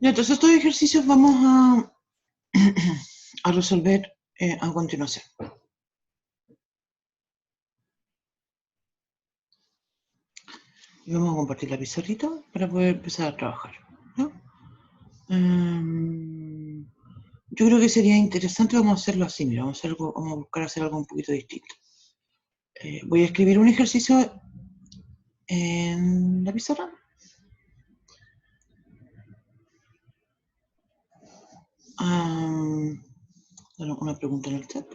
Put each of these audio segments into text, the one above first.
Ya, entonces estos ejercicios vamos a resolver a continuación. Y vamos a compartir la pizarrita para poder empezar a trabajar, ¿no? Yo creo que sería interesante, vamos a hacerlo así, mira, vamos a buscar hacer algo un poquito distinto. Voy a escribir un ejercicio en la pizarra. Una pregunta en el chat.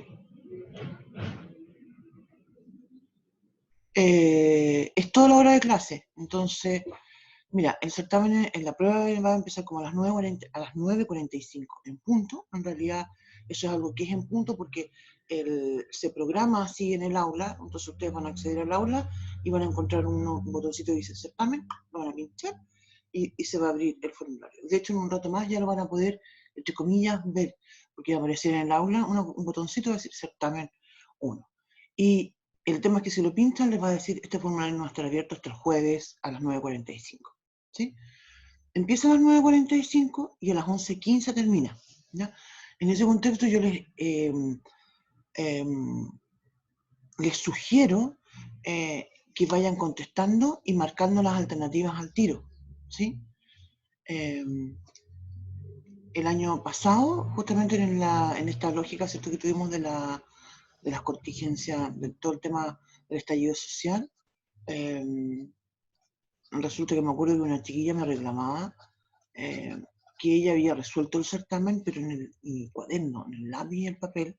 Es toda la hora de clase, entonces, mira, el certamen, en la prueba va a empezar como a las 9:45, en punto. En realidad, eso es algo que es en punto porque se programa así en el aula, entonces ustedes van a acceder al aula y van a encontrar un botoncito que dice certamen, lo van a pinchar y se va a abrir el formulario. De hecho, en un rato más ya lo van a poder, entre comillas, ver, porque va a aparecer en el aula un botoncito que va a decir certamen 1. Y el tema es que si lo pinchan les va a decir, este formulario no va a estar abierto hasta el jueves a las 9:45. ¿Sí? Empieza a las 9:45 y a las 11:15 termina. ¿Ya? En ese contexto yo les sugiero que vayan contestando y marcando las alternativas al tiro. ¿Sí? El año pasado, justamente en esta lógica, ¿cierto?, que tuvimos de las contingencias, de todo el tema del estallido social, resulta que me acuerdo que una chiquilla me reclamaba que ella había resuelto el certamen, pero en el cuaderno, en el lápiz y el papel,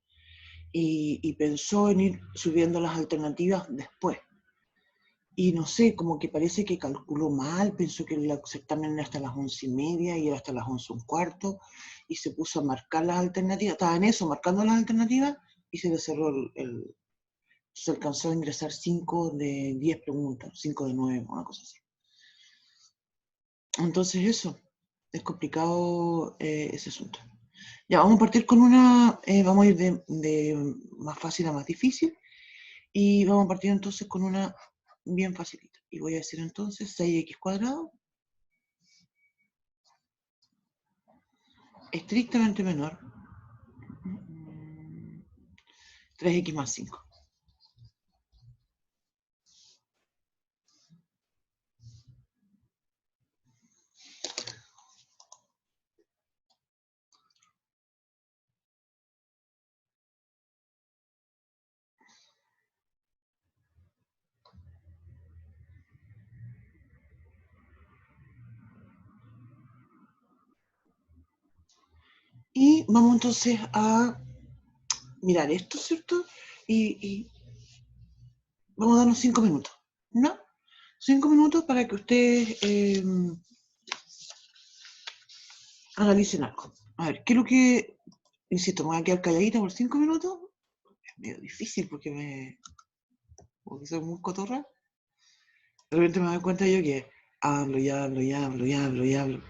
y pensó en ir subiendo las alternativas después. Y no sé, como que parece que calculó mal, pensó que el certamen era hasta las 11:30 y era hasta las 11:15, y se puso a marcar las alternativas, estaba en eso, marcando las alternativas, y se le cerró se alcanzó a ingresar 5 de 10 preguntas, 5 de 9, una cosa así. Entonces eso, es complicado ese asunto. Ya, vamos a partir con vamos a ir de más fácil a más difícil, y vamos a partir entonces con una bien facilita. Y voy a decir entonces 6x² estrictamente menor 3x más 5. Y vamos entonces a mirar esto, ¿cierto? Y vamos a darnos 5 minutos, ¿no? 5 minutos para que ustedes analicen algo. A ver, ¿qué es lo que, insisto, me voy a quedar calladita por 5 minutos? Es medio difícil porque soy muy cotorra. De repente me doy cuenta yo que hablo y hablo y hablo y hablo y hablo.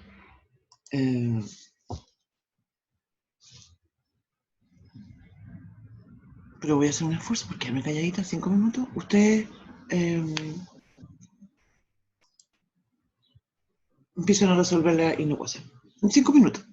Pero voy a hacer un esfuerzo porque quedarme calladita 5 minutos. Ustedes empiezan a resolver la inecuación. En 5 minutos.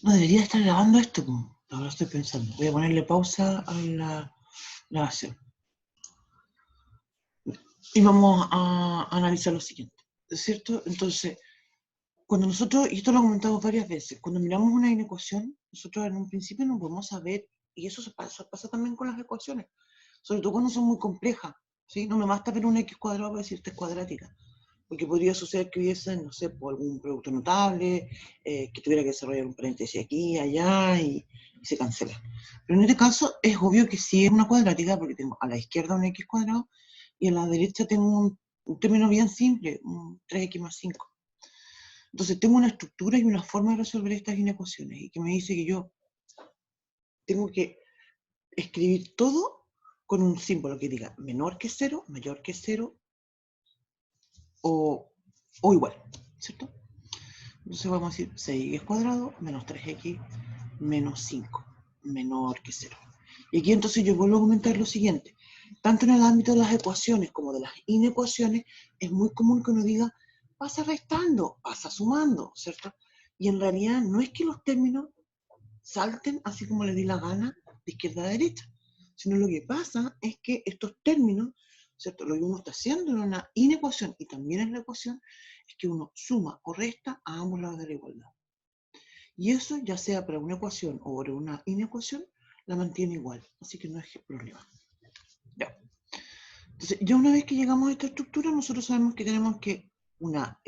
No debería estar grabando esto, ahora estoy pensando. Voy a ponerle pausa a la grabación. Y vamos a analizar lo siguiente, ¿cierto? Entonces, cuando nosotros, y esto lo comentamos varias veces, cuando miramos una inecuación, nosotros en un principio no podemos saber, y eso pasa también con las ecuaciones, sobre todo cuando son muy complejas, ¿sí? No me basta ver un x cuadrado para decirte es cuadrática, porque podría suceder que hubiese, no sé, por algún producto notable, que tuviera que desarrollar un paréntesis aquí, allá, y se cancela. Pero en este caso es obvio que sí es una cuadrática, porque tengo a la izquierda un x cuadrado, y a la derecha tengo un término bien simple, un 3x más 5. Entonces tengo una estructura y una forma de resolver estas inecuaciones, y que me dice que yo tengo que escribir todo con un símbolo que diga menor que 0, mayor que 0, o igual, ¿cierto? Entonces vamos a decir 6x cuadrado menos 3x menos 5, menor que 0. Y aquí entonces yo vuelvo a comentar lo siguiente. Tanto en el ámbito de las ecuaciones como de las inecuaciones, es muy común que uno diga, pasa restando, pasa sumando, ¿cierto? Y en realidad no es que los términos salten así como les di la gana de izquierda a derecha, sino lo que pasa es que estos términos, ¿cierto? Lo que uno está haciendo en una inecuación y también en la ecuación es que uno suma o resta a ambos lados de la igualdad. Y eso, ya sea para una ecuación o para una inecuación, la mantiene igual. Así que no es problema. Ya. Entonces, ya una vez que llegamos a esta estructura, nosotros sabemos que tenemos que una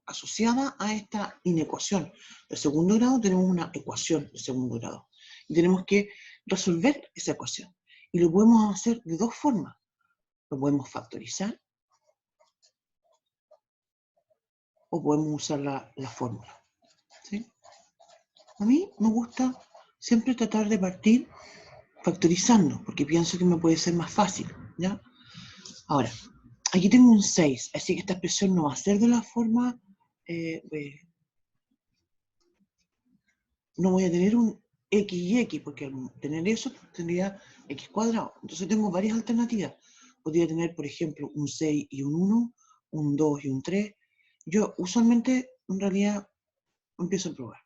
asociada a esta inecuación de segundo grado, tenemos una ecuación de segundo grado. Y tenemos que resolver esa ecuación. Y lo podemos hacer de dos formas. Lo podemos factorizar o podemos usar la fórmula. ¿Sí? A mí me gusta siempre tratar de partir factorizando, porque pienso que me puede ser más fácil, ¿ya? Ahora, aquí tengo un 6, así que esta expresión no va a ser de la forma, no voy a tener un x y x, porque al tener eso tendría x cuadrado. Entonces tengo varias alternativas. Podría tener, por ejemplo, un 6 y un 1, un 2 y un 3. Yo usualmente, en realidad, empiezo a probar.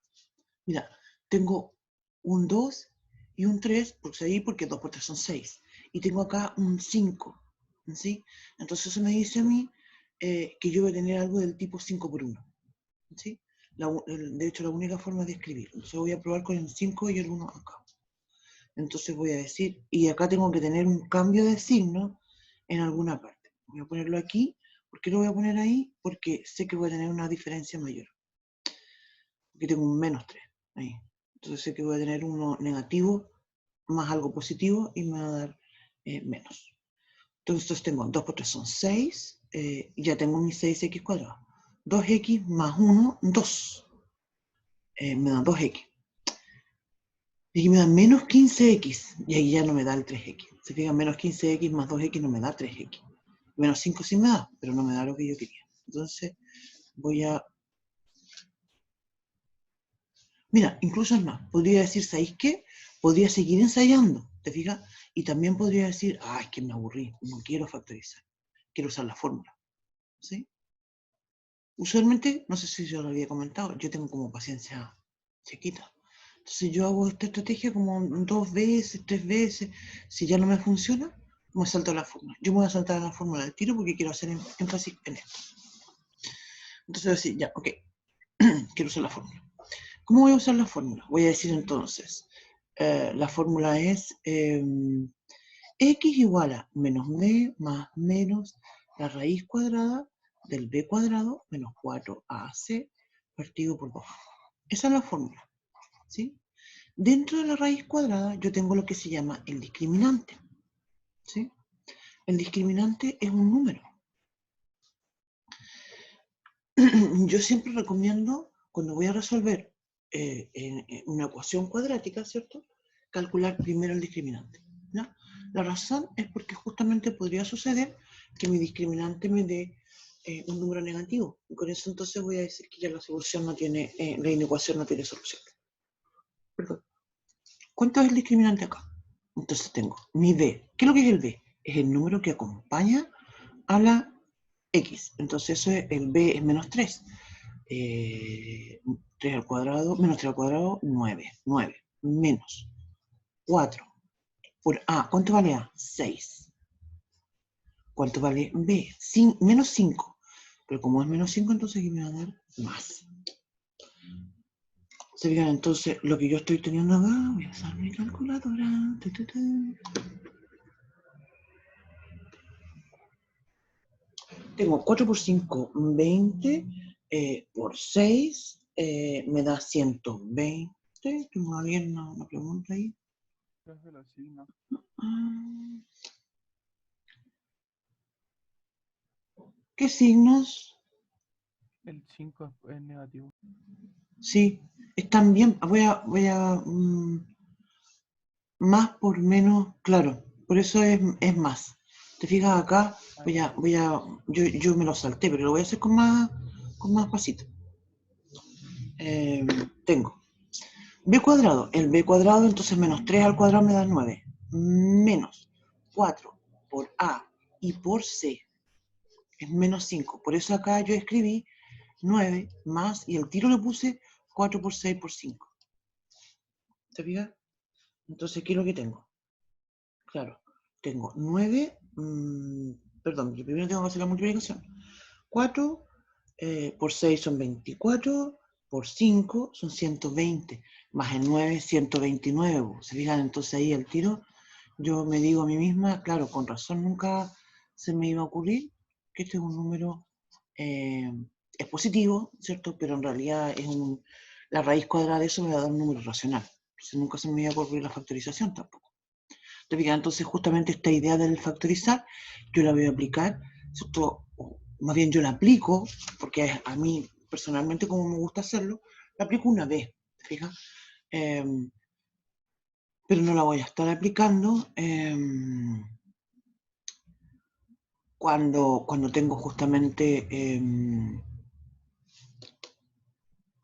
Mira, tengo un 2 y un 3, porque 2 por 3 son 6. Y tengo acá un 5, ¿sí? Entonces eso me dice a mí que yo voy a tener algo del tipo 5 por 1, ¿sí? De hecho, la única forma de escribir. Entonces voy a probar con el 5 y el 1 acá. Entonces voy a decir, y acá tengo que tener un cambio de signo en alguna parte. Voy a ponerlo aquí. ¿Por qué lo voy a poner ahí? Porque sé que voy a tener una diferencia mayor. Aquí tengo un menos 3 ahí. Entonces sé que voy a tener uno negativo más algo positivo y me va a dar menos. Entonces tengo 2 por 3 son 6, y ya tengo mi 6x cuadrado. 2x más 1, 2. Me da 2x. Y aquí me da menos 15x, y ahí ya no me da el 3x. Se fijan, menos 15x más 2x no me da 3x. Menos 5 sí me da, pero no me da lo que yo quería. Entonces voy a... Mira, incluso es más, podría decir, ¿sabéis qué? Podría seguir ensayando, ¿te fijas? Y también podría decir, es que me aburrí, no quiero factorizar, quiero usar la fórmula, ¿sí? Usualmente, no sé si yo lo había comentado, yo tengo como paciencia chiquita. Entonces yo hago esta estrategia como 2 veces, 3 veces. Si ya no me funciona, me salto la fórmula. Yo me voy a saltar la fórmula del tiro porque quiero hacer énfasis en esto. Entonces voy a decir, ya, ok, quiero usar la fórmula. ¿Cómo voy a usar la fórmula? Voy a decir entonces, la fórmula es x igual a menos b más menos la raíz cuadrada del b cuadrado menos 4ac partido por 2. Esa es la fórmula, ¿sí? Dentro de la raíz cuadrada yo tengo lo que se llama el discriminante, ¿sí? El discriminante es un número. Yo siempre recomiendo, cuando voy a resolver en una ecuación cuadrática, ¿cierto? Calcular primero el discriminante, ¿no? La razón es porque justamente podría suceder que mi discriminante me dé un número negativo. Y con eso entonces voy a decir que ya la solución no tiene, la inecuación no tiene solución. Perdón. ¿Cuánto es el discriminante acá? Entonces tengo mi b. ¿Qué es lo que es el b? Es el número que acompaña a la x. Entonces eso es, el b es menos 3. 3 al cuadrado, menos 3 al cuadrado, 9. 9 menos 4 por A. ¿Cuánto vale A? 6. ¿Cuánto vale B? Menos 5. Pero como es menos 5, entonces aquí me va a dar más. ¿Se fijan? Entonces, lo que yo estoy teniendo acá, voy a usar mi calculadora. Tengo 4 por 5, 20, por 6, me da 120. ¿Tengo alguien una pregunta ahí? ¿Qué signos? El 5 es negativo. Sí, están bien. Más por menos, claro, por eso es más. ¿Te fijas acá? Yo me lo salté, pero lo voy a hacer con más pasito. Tengo b cuadrado. El b cuadrado, entonces menos 3 al cuadrado me da 9. Menos 4 por a y por c es menos 5. Por eso acá yo escribí 9 más, y el tiro le puse 4 por 6 por 5. ¿Te fijas? Entonces, ¿qué es lo que tengo? Claro, tengo 9, perdón, yo primero tengo que hacer la multiplicación. 4 por 6 son 24, por 5 son 120, más el 9, 129. ¿Se fijan? Entonces ahí el tiro, yo me digo a mí misma, claro, con razón nunca se me iba a ocurrir que este es un número, es positivo, ¿cierto? Pero en realidad la raíz cuadrada de eso me va a dar un número racional. Entonces nunca se me iba a ocurrir la factorización tampoco. Entonces justamente esta idea del factorizar, yo la voy a aplicar, ¿cierto? Más bien yo la aplico, porque a mí personalmente como me gusta hacerlo, la aplico una vez, ¿te fijas? Pero no la voy a estar aplicando cuando tengo justamente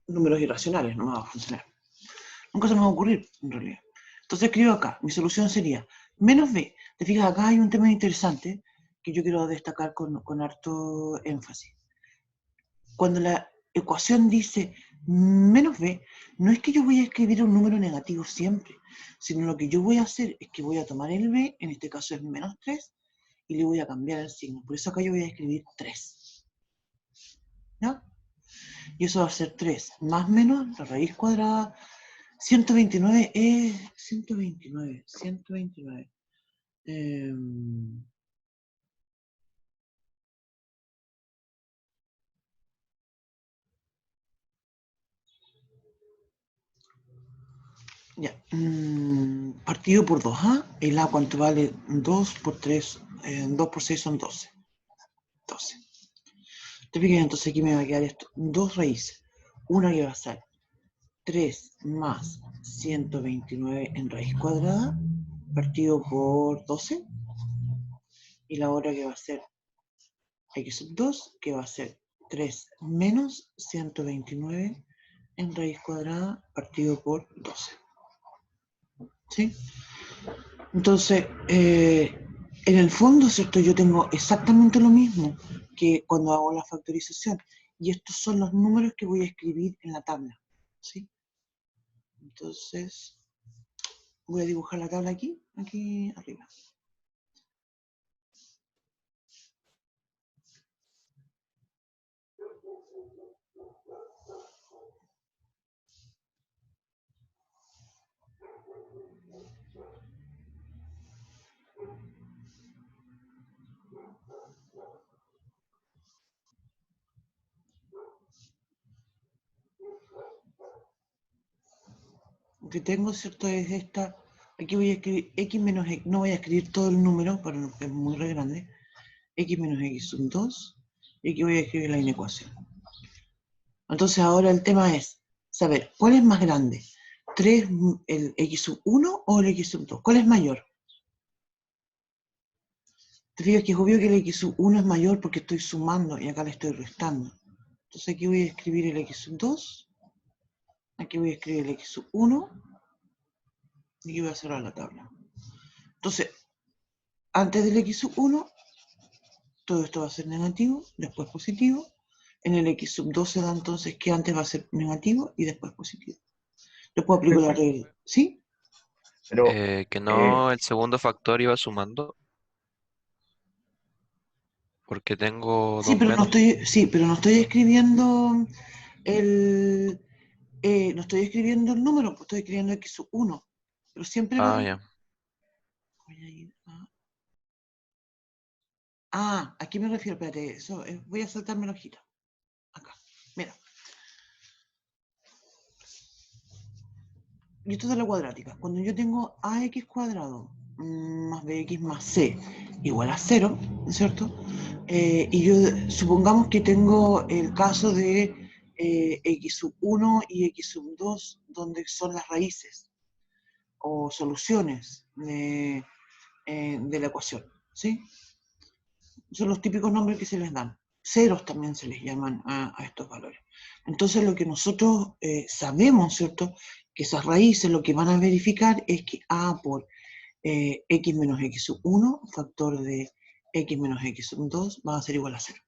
números irracionales, no me va a funcionar. Nunca se me va a ocurrir, en realidad. Entonces escribo acá, mi solución sería menos b. Te fijas, acá hay un tema interesante que yo quiero destacar con harto énfasis. Cuando la ecuación dice menos b, no es que yo voy a escribir un número negativo siempre, sino lo que yo voy a hacer es que voy a tomar el b, en este caso es menos 3, y le voy a cambiar el signo. Por eso acá yo voy a escribir 3. ¿Ya? Y eso va a ser 3 más menos la raíz cuadrada. 129 es 129. Ya. Partido por 2, ¿ah? El A, ¿cuánto vale? 2 por 3, 2 por 6 son 12. 12. Te fijas, entonces aquí me va a quedar esto. 2 raíces. Una que va a ser 3 más 129 en raíz cuadrada, partido por 12. Y la otra que va a ser x sub 2, que va a ser 3 menos 129 en raíz cuadrada, partido por 12. ¿Sí? Entonces, en el fondo, ¿cierto? Yo tengo exactamente lo mismo que cuando hago la factorización. Y estos son los números que voy a escribir en la tabla. ¿Sí? Entonces, voy a dibujar la tabla aquí arriba. Lo que tengo, ¿cierto? Es esta. Aquí voy a escribir x menos x. No voy a escribir todo el número, pero es muy re grande. X menos x son 2. Y aquí voy a escribir la inecuación. Entonces ahora el tema es saber, ¿cuál es más grande? ¿El x sub 1 o el x sub 2? ¿Cuál es mayor? Te fijas que es obvio que el x sub 1 es mayor porque estoy sumando y acá le estoy restando. Entonces aquí voy a escribir el x sub 2. Aquí voy a escribir el x sub 1. Y aquí voy a cerrar la tabla. Entonces, antes del x sub 1, todo esto va a ser negativo, después positivo, En el x sub 2 se da entonces que antes va a ser negativo y después positivo. Después aplico la regla. ¿Sí? Pero, Que no el segundo factor iba sumando, porque tengo Sí, dos pero no menos. estoy, sí, pero no estoy escribiendo el, no estoy escribiendo el número, pues estoy escribiendo x sub 1. Pero siempre va. Ah, ya. Voy a ir a... aquí me refiero, espérate, eso, voy a saltarme la hojita. Acá, mira. Y esto es de la cuadrática. Cuando yo tengo ax cuadrado más bx más c igual a 0, ¿cierto? Y yo supongamos que tengo el caso de x sub 1 y x sub 2, donde son las raíces o soluciones de la ecuación, ¿sí? Son los típicos nombres que se les dan. Ceros también se les llaman a estos valores. Entonces lo que nosotros sabemos, ¿cierto? Que esas raíces lo que van a verificar es que a por x menos x sub 1, factor de x menos x sub 2, va a ser igual a 0.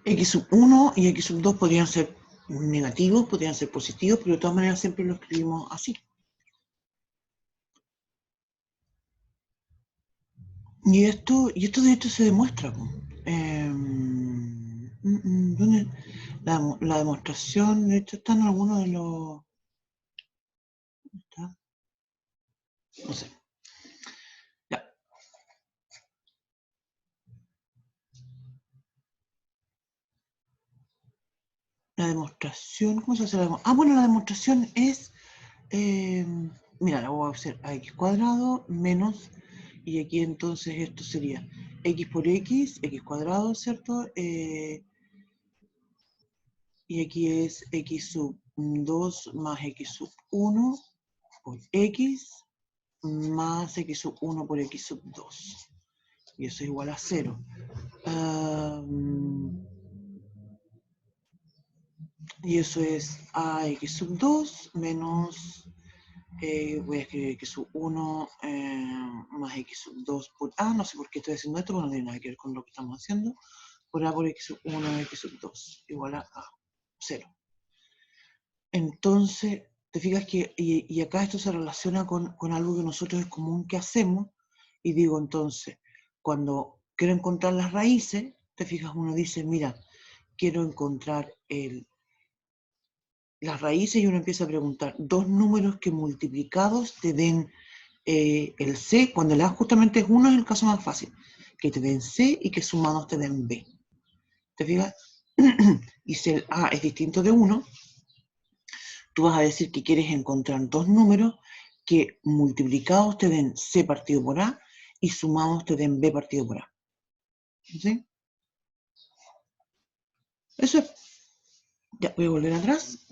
X sub 1 y x sub 2 podrían ser negativos, podrían ser positivos, pero de todas maneras siempre lo escribimos así. Y esto de hecho se demuestra. ¿Dónde? La demostración, de hecho, está en alguno de los... ¿Dónde está? No sé. Ya. La demostración, ¿cómo se hace la demostración? Ah, bueno, la demostración es... mira, la voy a hacer a x cuadrado menos... Y aquí entonces esto sería x por x cuadrado, ¿cierto? Y aquí es x sub 2 más x sub 1 por x más x sub 1 por x sub 2. Y eso es igual a 0. Y eso es ax sub 2 menos, voy a escribir x sub 1 más x sub 2 por a, no sé por qué estoy haciendo esto, porque no tiene nada que ver con lo que estamos haciendo, por a por x sub 1 x sub 2, igual a 0. Entonces, te fijas que, y acá esto se relaciona con algo que nosotros es común que hacemos, y digo entonces, cuando quiero encontrar las raíces, te fijas, uno dice, mira, quiero encontrar las raíces y uno empieza a preguntar, dos números que multiplicados te den el C, cuando el A justamente es 1 es el caso más fácil, que te den C y que sumados te den B. ¿Te fijas? Y si el A es distinto de 1, tú vas a decir que quieres encontrar dos números que multiplicados te den C partido por A y sumados te den B partido por A. ¿Sí? Eso es. Ya, voy a volver atrás.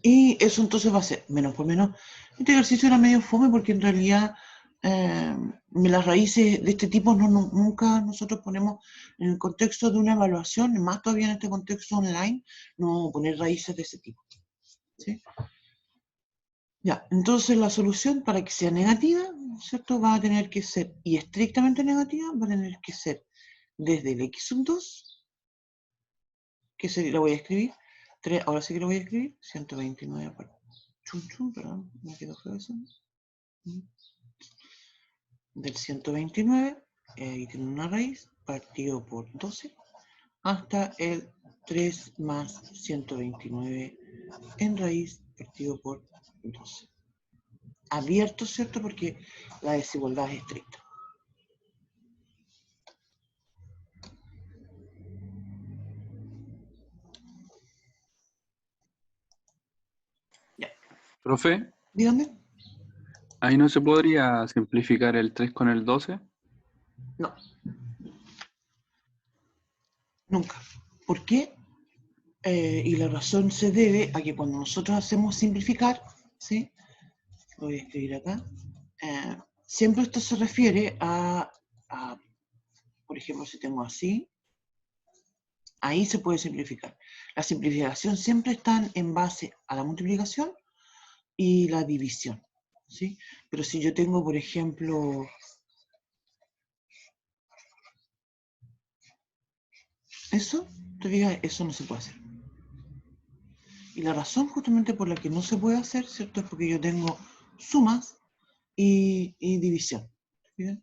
Y eso entonces va a ser menos por menos. Este ejercicio era medio fome porque en realidad las raíces de este tipo nunca nosotros ponemos en el contexto de una evaluación, más todavía en este contexto online, no poner raíces de ese tipo. ¿Sí? Ya, entonces la solución para que sea negativa, ¿cierto? Va a tener que ser, y estrictamente negativa, va a tener que ser desde el x sub 2, que sería, lo voy a escribir, 3, ahora sí que lo voy a escribir, 129 por perdón, me quedó feo eso. Del 129, ahí tiene una raíz, partido por 12, hasta el 3 más 129 en raíz, partido por 12. Abierto, ¿cierto? Porque la desigualdad es estricta. Ya. Profe, Dígame. ¿ahí no se podría simplificar el 3 con el 12? No. Nunca. ¿Por qué? Y la razón se debe a que cuando nosotros hacemos simplificar, ¿sí? Lo voy a escribir acá. Siempre esto se refiere a, por ejemplo, si tengo así, ahí se puede simplificar. La simplificación siempre está en base a la multiplicación y la división. ¿sí? Pero si yo tengo, por ejemplo, eso, te fijas, eso no se puede hacer. Y la razón justamente por la que no se puede hacer, ¿cierto? Es porque yo tengo sumas y división. ¿Bien?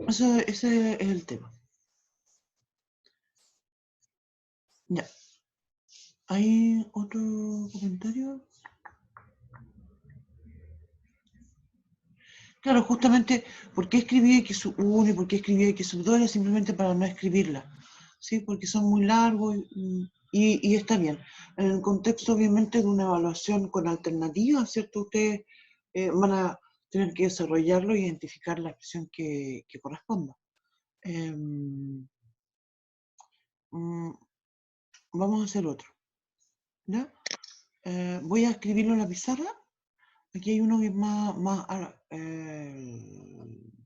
Ese es el tema. Ya. ¿Hay otro comentario? Claro, justamente, ¿por qué escribí X sub 1 y por qué escribí X sub 2? Era simplemente para no escribirla, ¿sí? Porque son muy largos y está bien. En el contexto, obviamente, de una evaluación con alternativas, ¿cierto? Ustedes van a tener que desarrollarlo e identificar la expresión que corresponda. Vamos a hacer otro, ¿ya? Voy a escribirlo en la pizarra. Aquí hay uno que es más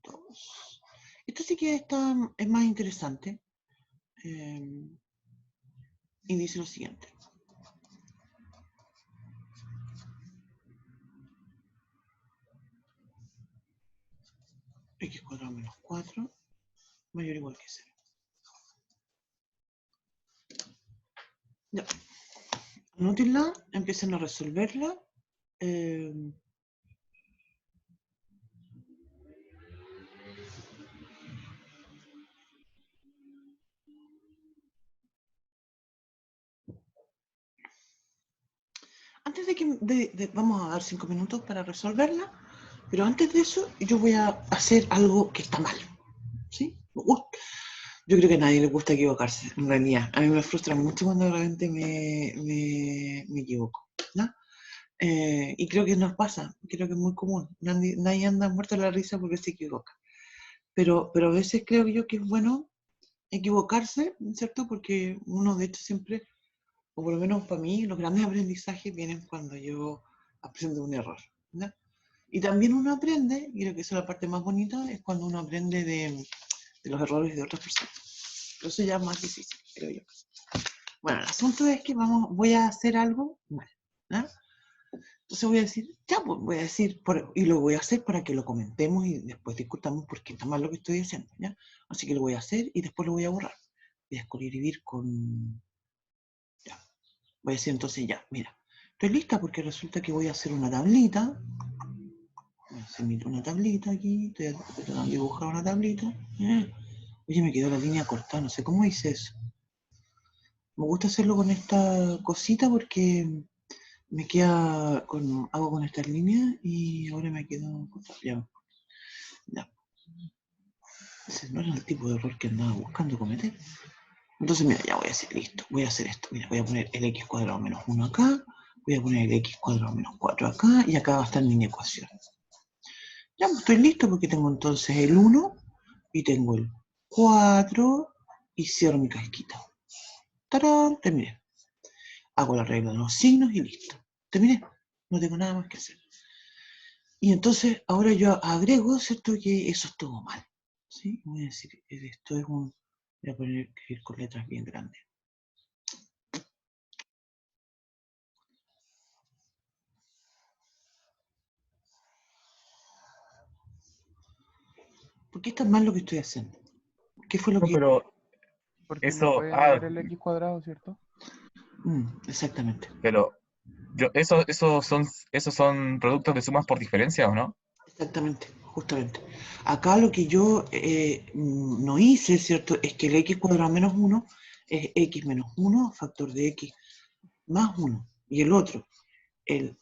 dos. Esto sí que es más interesante. Y dice lo siguiente. X cuadrado menos 4 mayor o igual que 0. Ya. Anótenla, empiecen a resolverla. Antes de que vamos a dar 5 minutos para resolverla, pero antes de eso yo voy a hacer algo que está mal. ¿Sí? Yo creo que a nadie le gusta equivocarse, en realidad. A mí me frustra mucho cuando de repente me equivoco, ¿no? Y creo que nos pasa, creo que es muy común. Nadie anda muerto de la risa porque se equivoca. Pero a veces creo yo que es bueno equivocarse, ¿cierto? Porque uno de hecho siempre, o por lo menos para mí, los grandes aprendizajes vienen cuando yo aprendo un error, ¿no? Y también uno aprende, y creo que esa es la parte más bonita, es cuando uno aprende de los errores de otras personas. Pero eso ya es más difícil, creo yo. Bueno, el asunto es que voy a hacer algo mal, ¿no? Entonces voy a decir, ya, pues voy a decir, y lo voy a hacer para que lo comentemos y después discutamos por qué está mal lo que estoy haciendo, ¿ya? Así que lo voy a hacer y después lo voy a borrar. Voy a escribir con, ya, voy a decir entonces ya, mira, estoy lista porque resulta que voy a hacer una tablita. Voy a hacer una tablita aquí, estoy tratando de dibujar una tablita. Oye, me quedó la línea cortada, no sé cómo hice eso. Me gusta hacerlo con esta cosita porque me queda hago con estas líneas y ahora me quedo cortado. Ya. Ese no era el tipo de error que andaba buscando cometer. Entonces, mira, ya voy a decir, listo, voy a hacer esto. Mira, voy a poner el x cuadrado menos 1 acá, voy a poner el x cuadrado menos 4 acá, y acá va a estar mi ecuación. Ya, pues estoy listo porque tengo entonces el 1 y tengo el 4 y cierro mi casquita. ¡Tarán! Terminé. Hago la regla de los signos y listo. Terminé. No tengo nada más que hacer. Y entonces ahora yo agrego, ¿cierto? Que eso estuvo mal. ¿Sí? Voy a decir, esto es un... Voy a poner escribir con letras bien grandes. ¿Por qué está mal lo que estoy haciendo? ¿Qué fue lo No, que...? pero Porque no eso, puede negar el x cuadrado, ¿cierto? Exactamente. pero esos son productos de sumas por diferencia, ¿o no? Exactamente, justamente. Acá lo que yo no hice, ¿cierto? Es que el x cuadrado menos 1 es x menos 1, factor de x más 1. Y el otro, el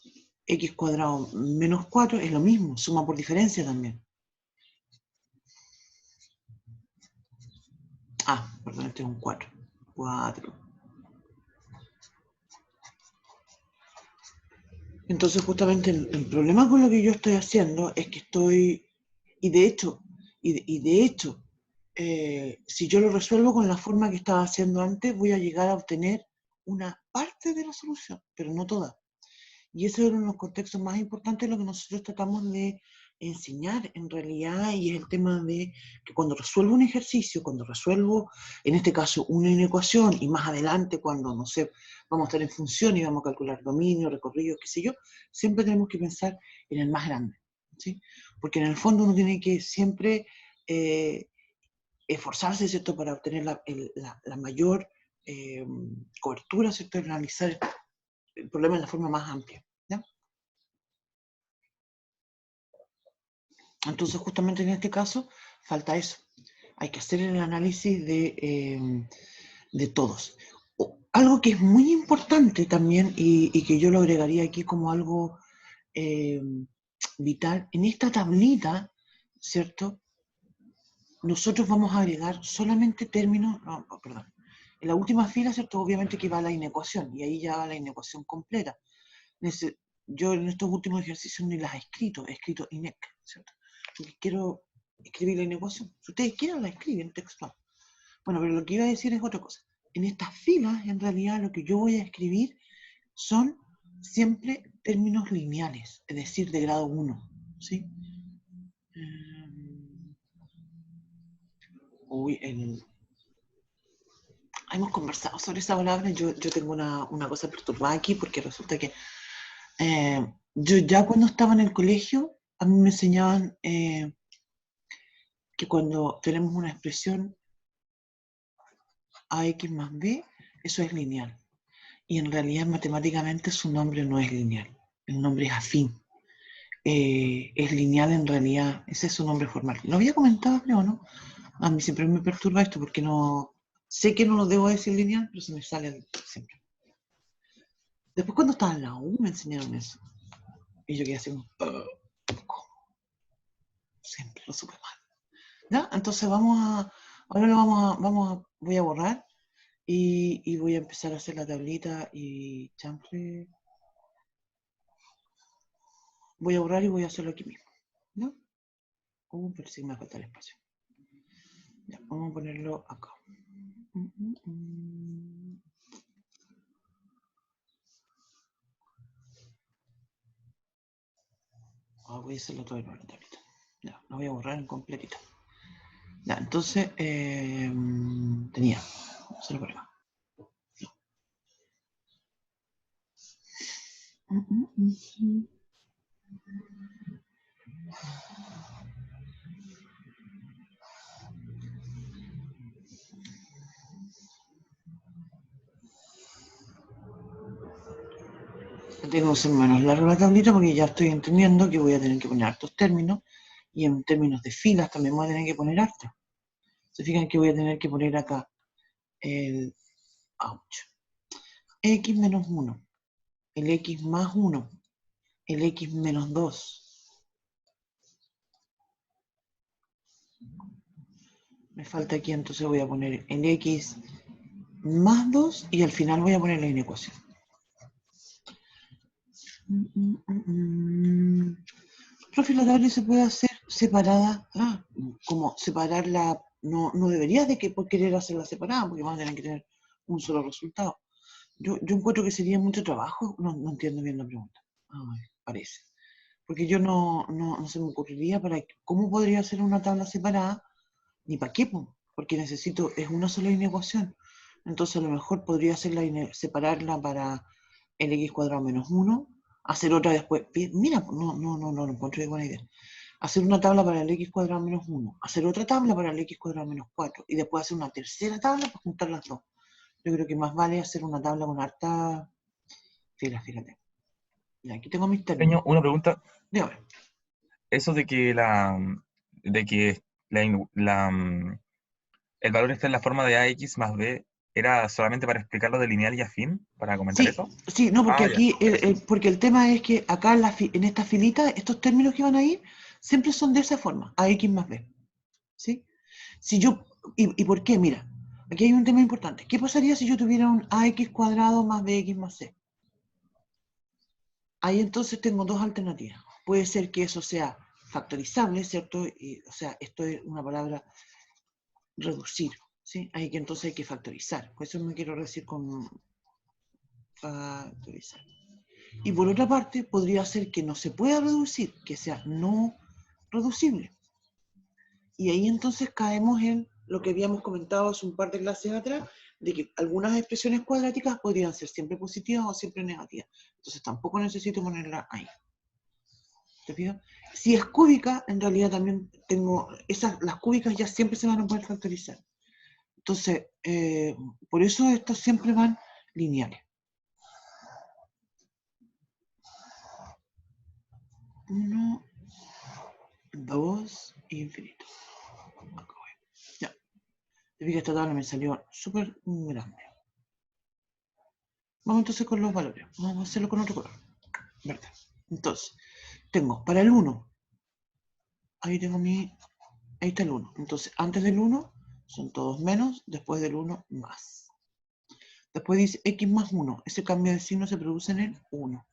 x cuadrado menos 4 es lo mismo, suma por diferencia también. Ah, perdón, este es un 4. 4. Entonces justamente el problema con lo que yo estoy haciendo es que estoy, y de hecho, si yo lo resuelvo con la forma que estaba haciendo antes, voy a llegar a obtener una parte de la solución, pero no toda. Y ese es uno de los contextos más importantes de lo que nosotros tratamos de enseñar en realidad, y es el tema de que cuando resuelvo un ejercicio, cuando resuelvo, en este caso, una inecuación, y más adelante cuando, no sé, vamos a estar en función y vamos a calcular dominio, recorrido, qué sé yo, siempre tenemos que pensar en el más grande, ¿sí? Porque en el fondo uno tiene que siempre esforzarse, ¿cierto?, para obtener la mayor cobertura, ¿cierto?, de analizar el problema de la forma más amplia, ¿ya? Entonces, justamente en este caso, falta eso. Hay que hacer el análisis de todos. Algo que es muy importante también, y que yo lo agregaría aquí como algo vital, en esta tablita, ¿cierto?, nosotros vamos a agregar solamente términos, perdón, en la última fila, ¿cierto?, obviamente que va la inecuación, y ahí ya va la inecuación completa. Yo en estos últimos ejercicios ni las he escrito INEC, ¿cierto? Porque quiero escribir la inecuación. Si ustedes quieren, la escriben textual. Bueno, pero lo que iba a decir es otra cosa. En estas filas, en realidad, lo que yo voy a escribir son siempre términos lineales, es decir, de grado 1, ¿sí? Hemos conversado sobre esa palabra. Yo tengo una cosa perturbada aquí, porque resulta que yo ya cuando estaba en el colegio, a mí me enseñaban que cuando tenemos una expresión AX más B, eso es lineal. Y en realidad matemáticamente su nombre no es lineal, el nombre es afín. Es lineal en realidad, ese es su nombre formal. Lo había comentado, creo, ¿no? A mí siempre me perturba esto porque no sé que no lo debo decir lineal, pero se me sale siempre. Después cuando estaba en la U me enseñaron eso. Y yo quería hacer un... ¿Cómo? Siempre lo supe mal. ¿Ya? Entonces ahora voy a borrar y voy a empezar a hacer la tablita y chample. Voy a borrar y voy a hacerlo aquí mismo, ¿no? Pero sí me falta el espacio. Ya, vamos a ponerlo acá. Voy a hacerlo todo en la tablita. Ya, lo voy a borrar en completito. Ya, entonces, tenía. Vamos a hacerlo por acá. Tengo que hacer menos larga la tablita porque ya estoy entendiendo que voy a tener que poner hartos términos, y en términos de filas también voy a tener que poner hartos. Se fijan que voy a tener que poner acá el x menos 1, el x más 1, el x menos 2. Me falta aquí, entonces voy a poner el x más 2 y al final voy a poner la inecuación. Profe, la tabla se puede hacer separada. Como separarla, no debería de que por querer hacerla separada, porque van a tener que tener un solo resultado. Yo encuentro que sería mucho trabajo. No entiendo bien la pregunta. Parece. Porque yo no se me ocurriría cómo podría ser una tabla separada, ni para qué, porque es una sola inecuación. Entonces a lo mejor podría separarla para el x cuadrado menos 1, hacer otra después. Mira, no encuentro de buena idea. Hacer una tabla para el x cuadrado menos 1, hacer otra tabla para el x cuadrado menos 4, y después hacer una tercera tabla para juntar las dos. Yo creo que más vale hacer una tabla con harta filas, fíjate. Y aquí tengo mis términos. Una pregunta. Dígame. Eso de que el valor está en la forma de AX más B, ¿era solamente para explicarlo de lineal y afín? ¿Para comentar eso? Sí, no, porque Ya, aquí, porque el tema es que acá en esta filita, estos términos que van a ir, siempre son de esa forma, AX más B. ¿Sí? ¿Y por qué? Mira, aquí hay un tema importante. ¿Qué pasaría si yo tuviera un AX cuadrado más BX más C? Ahí entonces tengo dos alternativas. Puede ser que eso sea factorizable, ¿cierto? O sea, esto es una palabra reducir, ¿sí? Ahí que entonces hay que factorizar. Por eso me quiero decir con factorizar. Y por otra parte, podría ser que no se pueda reducir, que sea no reducible. Y ahí entonces caemos en lo que habíamos comentado hace un par de clases atrás, de que algunas expresiones cuadráticas podrían ser siempre positivas o siempre negativas. Entonces tampoco necesito ponerla ahí. ¿Te pido? Si es cúbica, en realidad también tengo, las cúbicas ya siempre se van a poder factorizar. Entonces, por eso estos siempre van lineales. 1, 2, infinito. Ya. Te vi que esta tabla me salió súper grande. Vamos entonces con los valores. Vamos a hacerlo con otro color. ¿Verdad? Entonces, tengo para el 1. Ahí tengo ahí está el 1. Entonces, antes del 1 son todos menos, después del 1 más. Después dice x más 1. Ese cambio de signo se produce en el 1.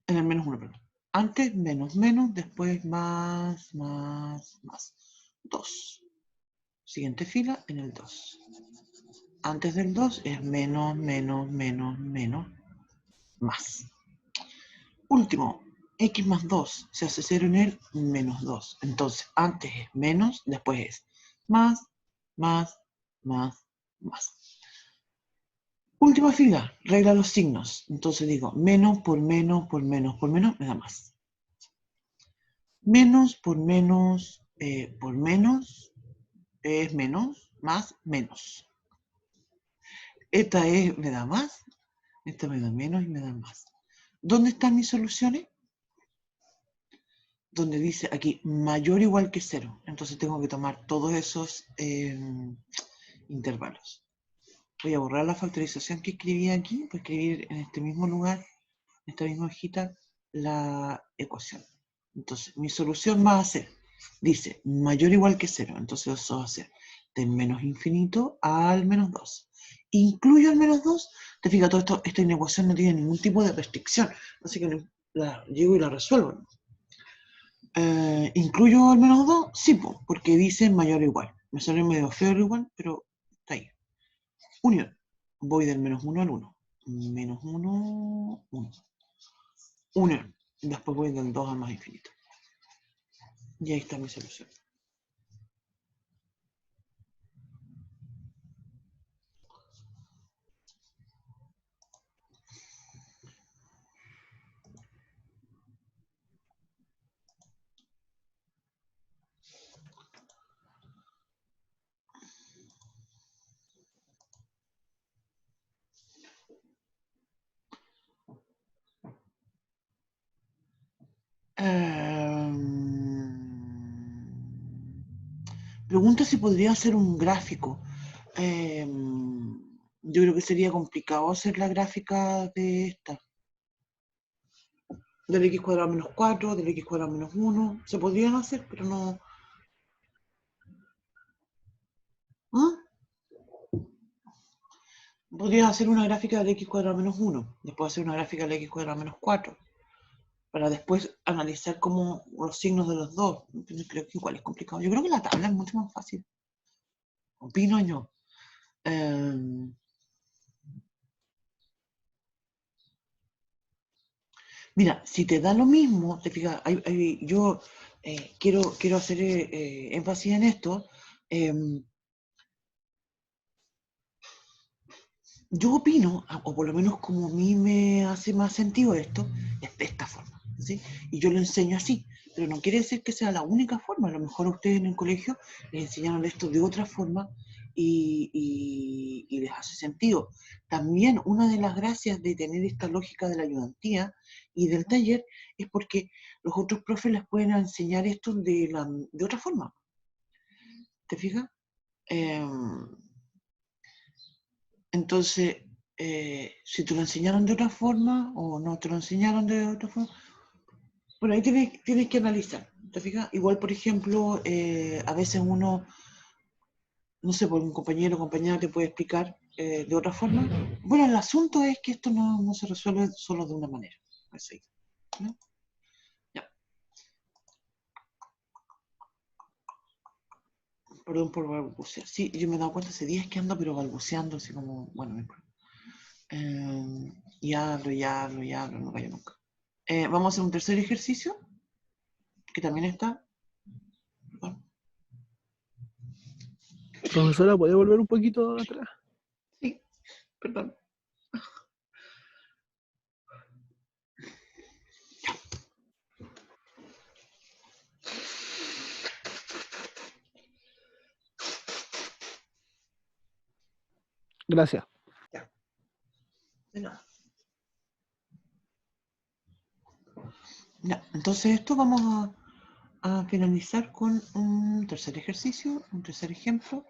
En el menos 1, perdón. Antes, menos, menos, después más, más, más. 2. Siguiente fila en el 2. Antes del 2 es menos, menos, menos, menos, más. Último, x más 2 se hace 0 en el menos 2. Entonces, antes es menos, después es más, más, más, más. Última fila, regla los signos. Entonces digo, menos por menos por menos por menos me da más. Menos por menos es menos, más, menos. Esta me da más, esta me da menos y me da más. ¿Dónde están mis soluciones? Donde dice aquí mayor o igual que 0. Entonces tengo que tomar todos esos intervalos. Voy a borrar la factorización que escribí aquí, para escribir en este mismo lugar, en esta misma hojita, la ecuación. Entonces, mi solución va a ser, dice, mayor o igual que 0. Entonces eso va a ser del menos infinito al menos 2. ¿Incluyo el menos 2? Te fijas, esta inecuación no tiene ningún tipo de restricción. Así que llego y la resuelvo. ¿Incluyo el menos 2? Sí, porque dice mayor o igual. Me sale medio feo el igual, pero está ahí. Unión. Voy del menos 1 al 1. Menos 1, 1. Unión. Después voy del 2 al más infinito. Y ahí está mi solución. Pregunta si podría hacer un gráfico. Yo creo que sería complicado hacer la gráfica de esta. Del x cuadrado menos 4, del x cuadrado menos 1. Se podrían hacer, pero no. ¿Ah? Podrías hacer una gráfica del x cuadrado menos 1. Después hacer una gráfica del x cuadrado menos 4. Para después analizar cómo los signos de los dos. Creo que igual es complicado. Yo creo que la tabla es mucho más fácil. Opino yo. Mira, si te da lo mismo, te fijas, yo quiero hacer énfasis en esto. Yo opino, o por lo menos como a mí me hace más sentido esto, es de esta forma, ¿sí? Y yo lo enseño así, pero no quiere decir que sea la única forma. A lo mejor a ustedes en el colegio les enseñaron esto de otra forma y les hace sentido. También una de las gracias de tener esta lógica de la ayudantía y del taller es porque los otros profes les pueden enseñar esto de otra forma. ¿Te fijas? Entonces, si te lo enseñaron de otra forma o no te lo enseñaron de otra forma, bueno, ahí tienes que analizar. ¿Te fijas? Igual, por ejemplo, a veces uno, no sé, por un compañero o compañera te puede explicar de otra forma. Bueno, el asunto es que esto no se resuelve solo de una manera. Así, ¿no? Ya. Perdón por balbucear. Sí, yo me he dado cuenta hace días que ando, pero balbuceando, así como, bueno, no importa. Y abro, no cayó nunca. Vamos a hacer un tercer ejercicio, que también está. Perdón. Profesora, ¿puede volver un poquito atrás? Sí, perdón. Gracias. De nada. Ya, entonces esto vamos a finalizar con un tercer ejercicio, un tercer ejemplo,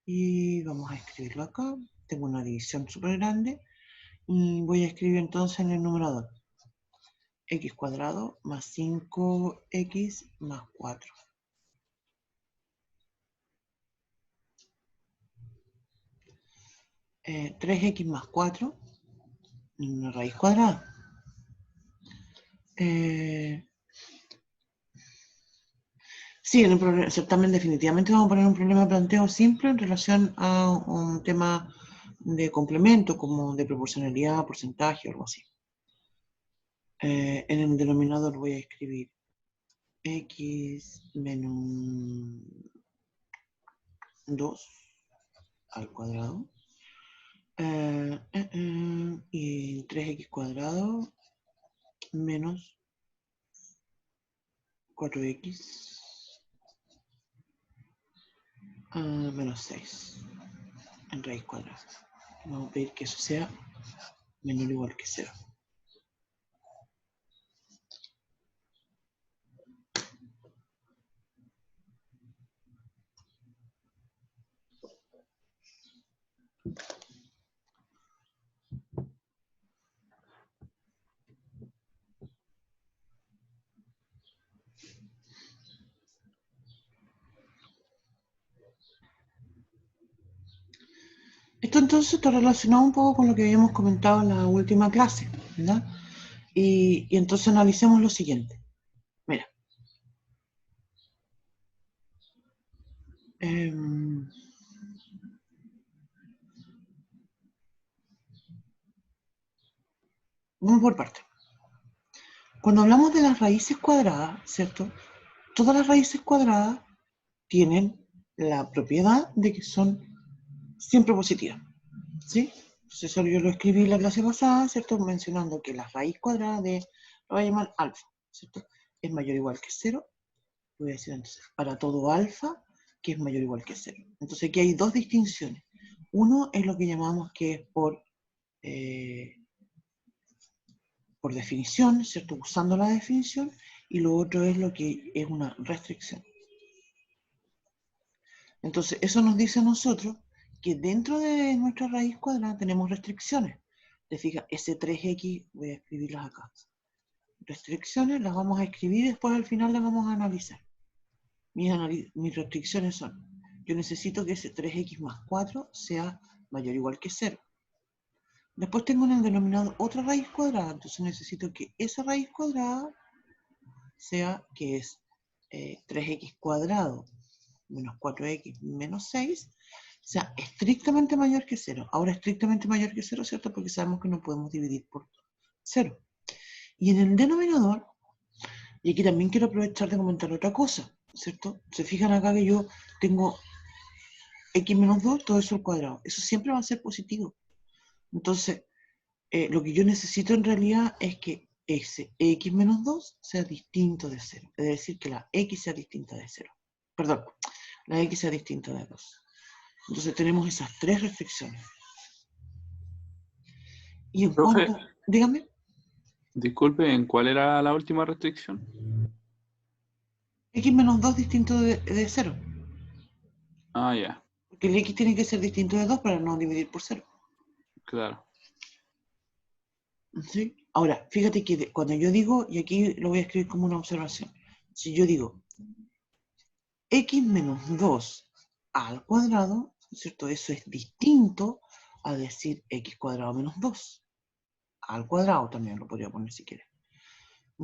y vamos a escribirlo acá. Tengo una división súper grande y voy a escribir entonces en el numerador x cuadrado más 5x más 4. Eh, 3x más 4, una raíz cuadrada. Sí, en el certamen definitivamente vamos a poner un problema de planteo simple en relación a un tema de complemento, como de proporcionalidad, porcentaje o algo así. En el denominador voy a escribir x menos 2 al cuadrado y 3x cuadrado menos 4x menos 6 en raíz cuadrada. Vamos a pedir que eso sea menor o igual que 0. Esto entonces está relacionado un poco con lo que habíamos comentado en la última clase, ¿verdad? Y entonces analicemos lo siguiente. Mira. Vamos por partes. Cuando hablamos de las raíces cuadradas, ¿cierto? Todas las raíces cuadradas tienen la propiedad de que son siempre positivas, ¿sí? Entonces eso yo lo escribí en la clase pasada, ¿cierto? Mencionando que la raíz cuadrada de, lo voy a llamar alfa, ¿cierto? Es mayor o igual que 0. Voy a decir entonces, para todo alfa, que es mayor o igual que 0. Entonces aquí hay dos distinciones. Uno es lo que llamamos que es por definición, ¿cierto? Usando la definición, y lo otro es lo que es una restricción. Entonces, eso nos dice a nosotros que dentro de nuestra raíz cuadrada tenemos restricciones. Te fijas, ese 3x, voy a escribirlas acá. Restricciones las vamos a escribir y después al final las vamos a analizar. Mis restricciones son, yo necesito que ese 3x más 4 sea mayor o igual que 0. Después tengo en el denominador otra raíz cuadrada, entonces necesito que esa raíz cuadrada sea que es 3x cuadrado menos 4x menos 6, sea estrictamente mayor que 0. Ahora estrictamente mayor que 0, ¿cierto? Porque sabemos que no podemos dividir por 0. Y en el denominador, y aquí también quiero aprovechar de comentar otra cosa, ¿cierto? Se fijan acá que yo tengo x menos 2, todo eso al cuadrado. Eso siempre va a ser positivo. Entonces, lo que yo necesito en realidad es que ese x menos 2 sea distinto de 0. Es decir, que la x sea distinta de 0. Perdón, la x sea distinta de 2. Entonces tenemos esas tres restricciones. Y en Profe, cuanto... Dígame. disculpe, ¿en cuál era la última restricción? X menos 2 distinto de 0. Ah, ya, Porque el x tiene que ser distinto de 2 para no dividir por 0. claro. ¿Sí? Ahora, fíjate que cuando yo digo, y aquí lo voy a escribir como una observación, si yo digo x menos 2 al cuadrado, ¿cierto? Eso es distinto a decir x cuadrado menos 2. Al cuadrado también lo podría poner si quieres.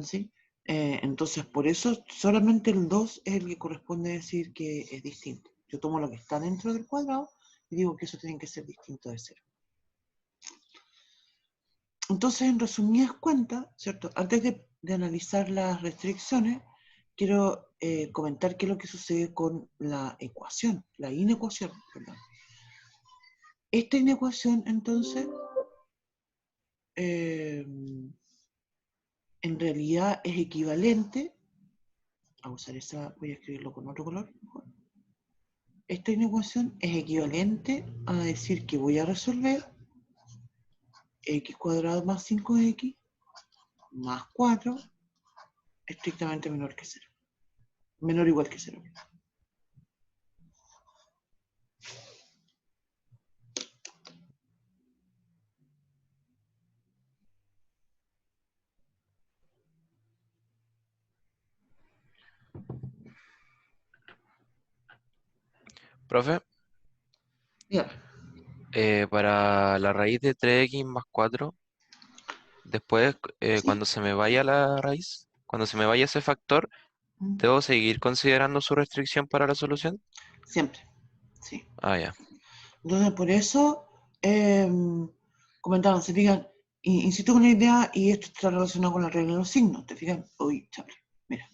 ¿Sí? Entonces, por eso solamente el 2 es el que corresponde decir que es distinto. Yo tomo lo que está dentro del cuadrado y digo que eso tiene que ser distinto de 0. Entonces, en resumidas cuentas, ¿cierto? Antes de analizar las restricciones, quiero comentar qué es lo que sucede con la ecuación, la inecuación, perdón. Esta inecuación, entonces, en realidad es equivalente, a usar esa, voy a escribirlo con otro color, mejor. Esta inecuación es equivalente a decir que voy a resolver x cuadrado más 5x más 4 estrictamente menor que 0. Menor o igual que 0. Profe, Dígame. para la raíz de 3x más 4, después, ¿Sí? cuando se me vaya la raíz, cuando se me vaya ese factor, ¿debo seguir considerando su restricción para la solución? Siempre, sí. Ah, ya. Entonces, por eso, comentaban, se fijan, insisto con la idea, y esto está relacionado con la regla de los signos, ¿te fijan? Uy, chable, mira.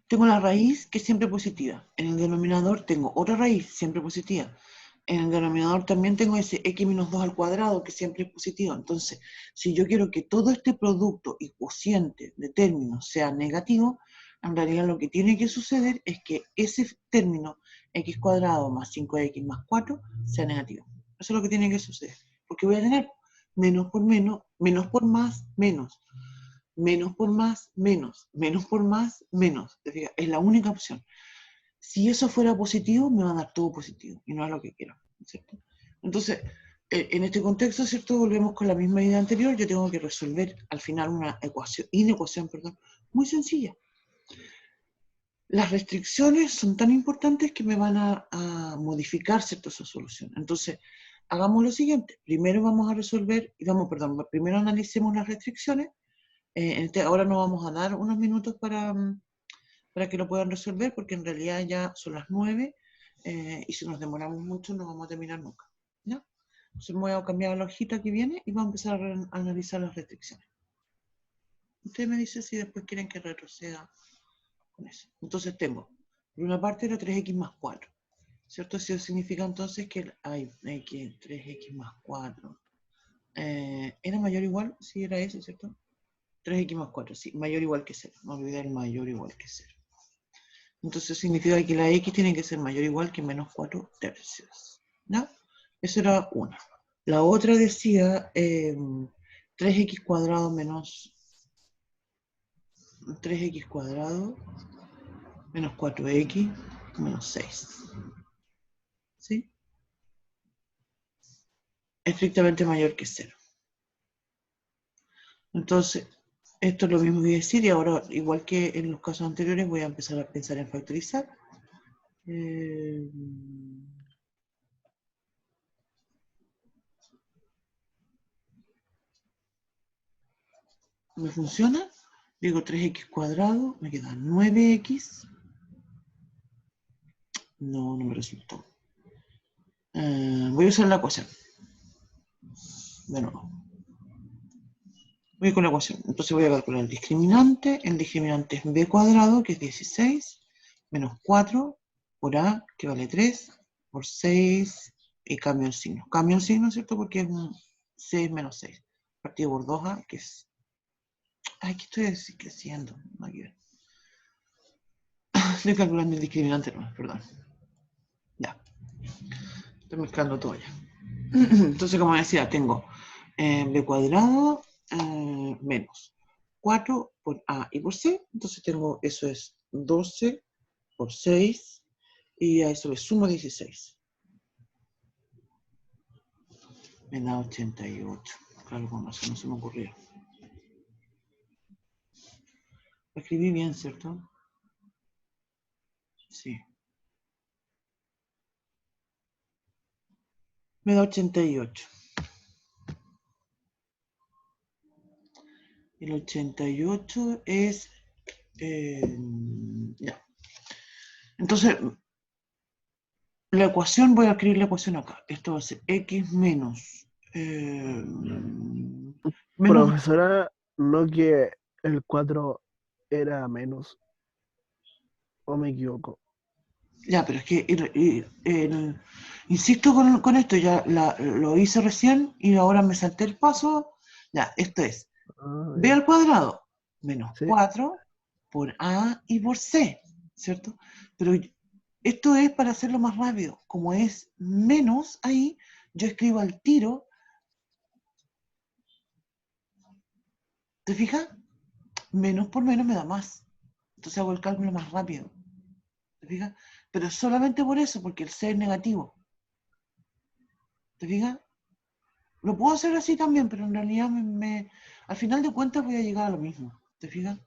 Tengo la raíz que es siempre positiva. En el denominador tengo otra raíz siempre positiva. En el denominador también tengo ese x menos 2 al cuadrado que siempre es positivo. Entonces, si yo quiero que todo este producto y cociente de términos sea negativo, en realidad lo que tiene que suceder es que ese término x cuadrado más 5x más 4 sea negativo. Eso es lo que tiene que suceder. Porque voy a tener menos por menos, menos por más, menos. Menos por más, menos. Menos por más, menos. ¿Te fijas? Es la única opción. Si eso fuera positivo, me va a dar todo positivo. Y no es lo que quiero. ¿Cierto? Entonces, en este contexto, ¿cierto? Volvemos con la misma idea anterior. Yo tengo que resolver al final una inecuación, muy sencilla. Las restricciones son tan importantes que me van a modificar, ¿cierto? Esa solución. Entonces, hagamos lo siguiente. Primero vamos a resolver, primero analicemos las restricciones. Ahora nos vamos a dar unos minutos para que lo puedan resolver, porque en realidad ya son las 9 y si nos demoramos mucho no vamos a terminar nunca. ¿Ya? Entonces voy a cambiar la hojita que viene y vamos a empezar a analizar las restricciones. Usted me dice si después quieren que retroceda con eso. Entonces tengo, por una parte era 3x más 4. ¿Cierto? Eso significa entonces que hay que 3x más 4. ¿Era mayor o igual? Sí, era eso, ¿cierto? 3x más 4, sí, mayor o igual que 0. No olvidar el mayor o igual que 0. Entonces significa que la x tiene que ser mayor o igual que menos 4 tercios. ¿No? Eso era una. La otra decía 3x cuadrado menos 3x cuadrado menos 4x menos 6. ¿Sí? Estrictamente mayor que 0. Entonces, esto es lo mismo que decir, y ahora, igual que en los casos anteriores, voy a empezar a pensar en factorizar. ¿Me funciona? Digo 3x cuadrado, me queda 9x. No me resultó. Voy a usar la ecuación. De nuevo. Voy con la ecuación. Entonces voy a calcular el discriminante. El discriminante es b cuadrado, que es 16, menos 4 por a, que vale 3, por 6, y cambio el signo. Cambio el signo, ¿cierto? Porque es un 6 menos 6. Partido por 2a, que es... Ay, ¿qué estoy creciendo? No quiero. Estoy calculando el discriminante, no, perdón. Ya. Estoy mezclando todo ya. Entonces, como decía, tengo b cuadrado menos 4 por a y por c. Entonces tengo, eso es 12 por 6 y a eso le sumo 16. Me da 88. Claro, como eso no se me ocurrió. Lo escribí bien, ¿cierto? Sí. Me da 88. El 88 es... ya. Entonces, la ecuación, voy a escribir la ecuación acá. Esto va a ser x menos menos, Profesora, ¿no que el 4 era menos? ¿O me equivoco? ya, pero es que, insisto con esto, ya lo hice recién y ahora me salté el paso. Ya, esto es Ah, B ya. al cuadrado menos Sí. 4 por A y por C, ¿cierto? Pero esto es para hacerlo más rápido. Como es menos ahí, yo escribo al tiro. ¿Te fijas? Menos por menos me da más. Entonces hago el cálculo más rápido. ¿Te fijas? Pero solamente por eso, porque el C es negativo. ¿Te fijas? Lo puedo hacer así también, pero en realidad al final de cuentas voy a llegar a lo mismo. ¿Te fijas?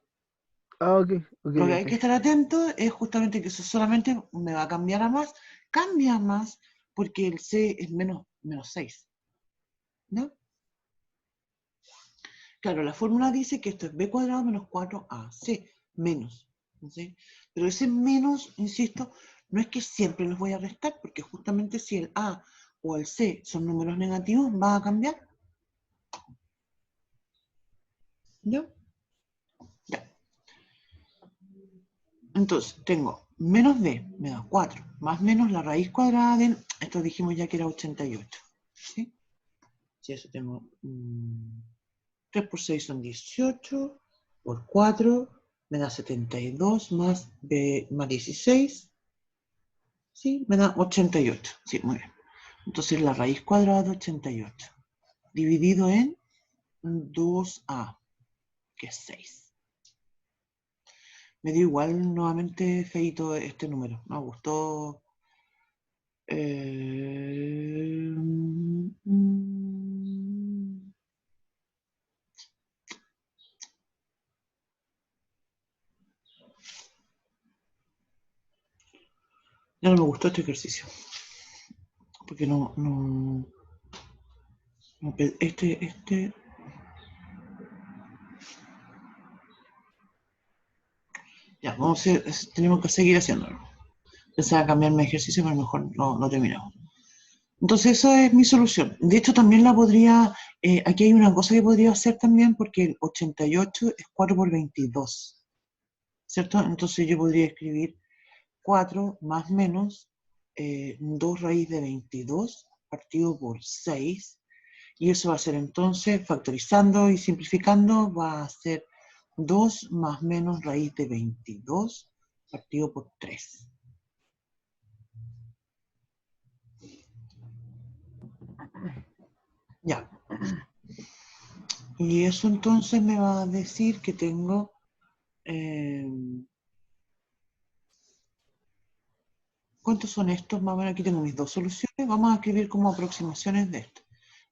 Ah, ok, ok, Lo que hay ok. que estar atento es justamente que eso solamente me va a cambiar a más. Cambia a más porque el C es menos 6. ¿No? Claro, la fórmula dice que esto es B cuadrado menos 4AC, menos. ¿Sí? Pero ese menos, insisto, no es que siempre los voy a restar, porque justamente si el A o el C son números negativos, va a cambiar. ¿Ya? Ya. Entonces, tengo menos B, me da 4, más menos la raíz cuadrada de, esto dijimos ya que era 88. ¿Sí? Si eso tengo 3 por 6 son 18, por 4 me da 72 más B más 16, ¿sí? Me da 88, sí, muy bien. Entonces la raíz cuadrada de 88, dividido en 2A, que es 6. Me dio igual nuevamente feito este número, me gustó. Ya no me gustó este ejercicio, porque este, ya, vamos a hacer, tenemos que seguir haciéndolo. Pensaba cambiarme de ejercicio, pero mejor no terminamos. Entonces esa es mi solución. De hecho también la podría, aquí hay una cosa que podría hacer también, porque el 88 es 4 por 22, ¿cierto? Entonces yo podría escribir 4 más menos 2 raíz de 22 partido por 6, y eso va a ser entonces, factorizando y simplificando, va a ser 2 más menos raíz de 22 partido por 3. Ya. Y eso entonces me va a decir que tengo ¿cuántos son estos? Más o menos aquí tengo mis dos soluciones. Vamos a escribir como aproximaciones de esto.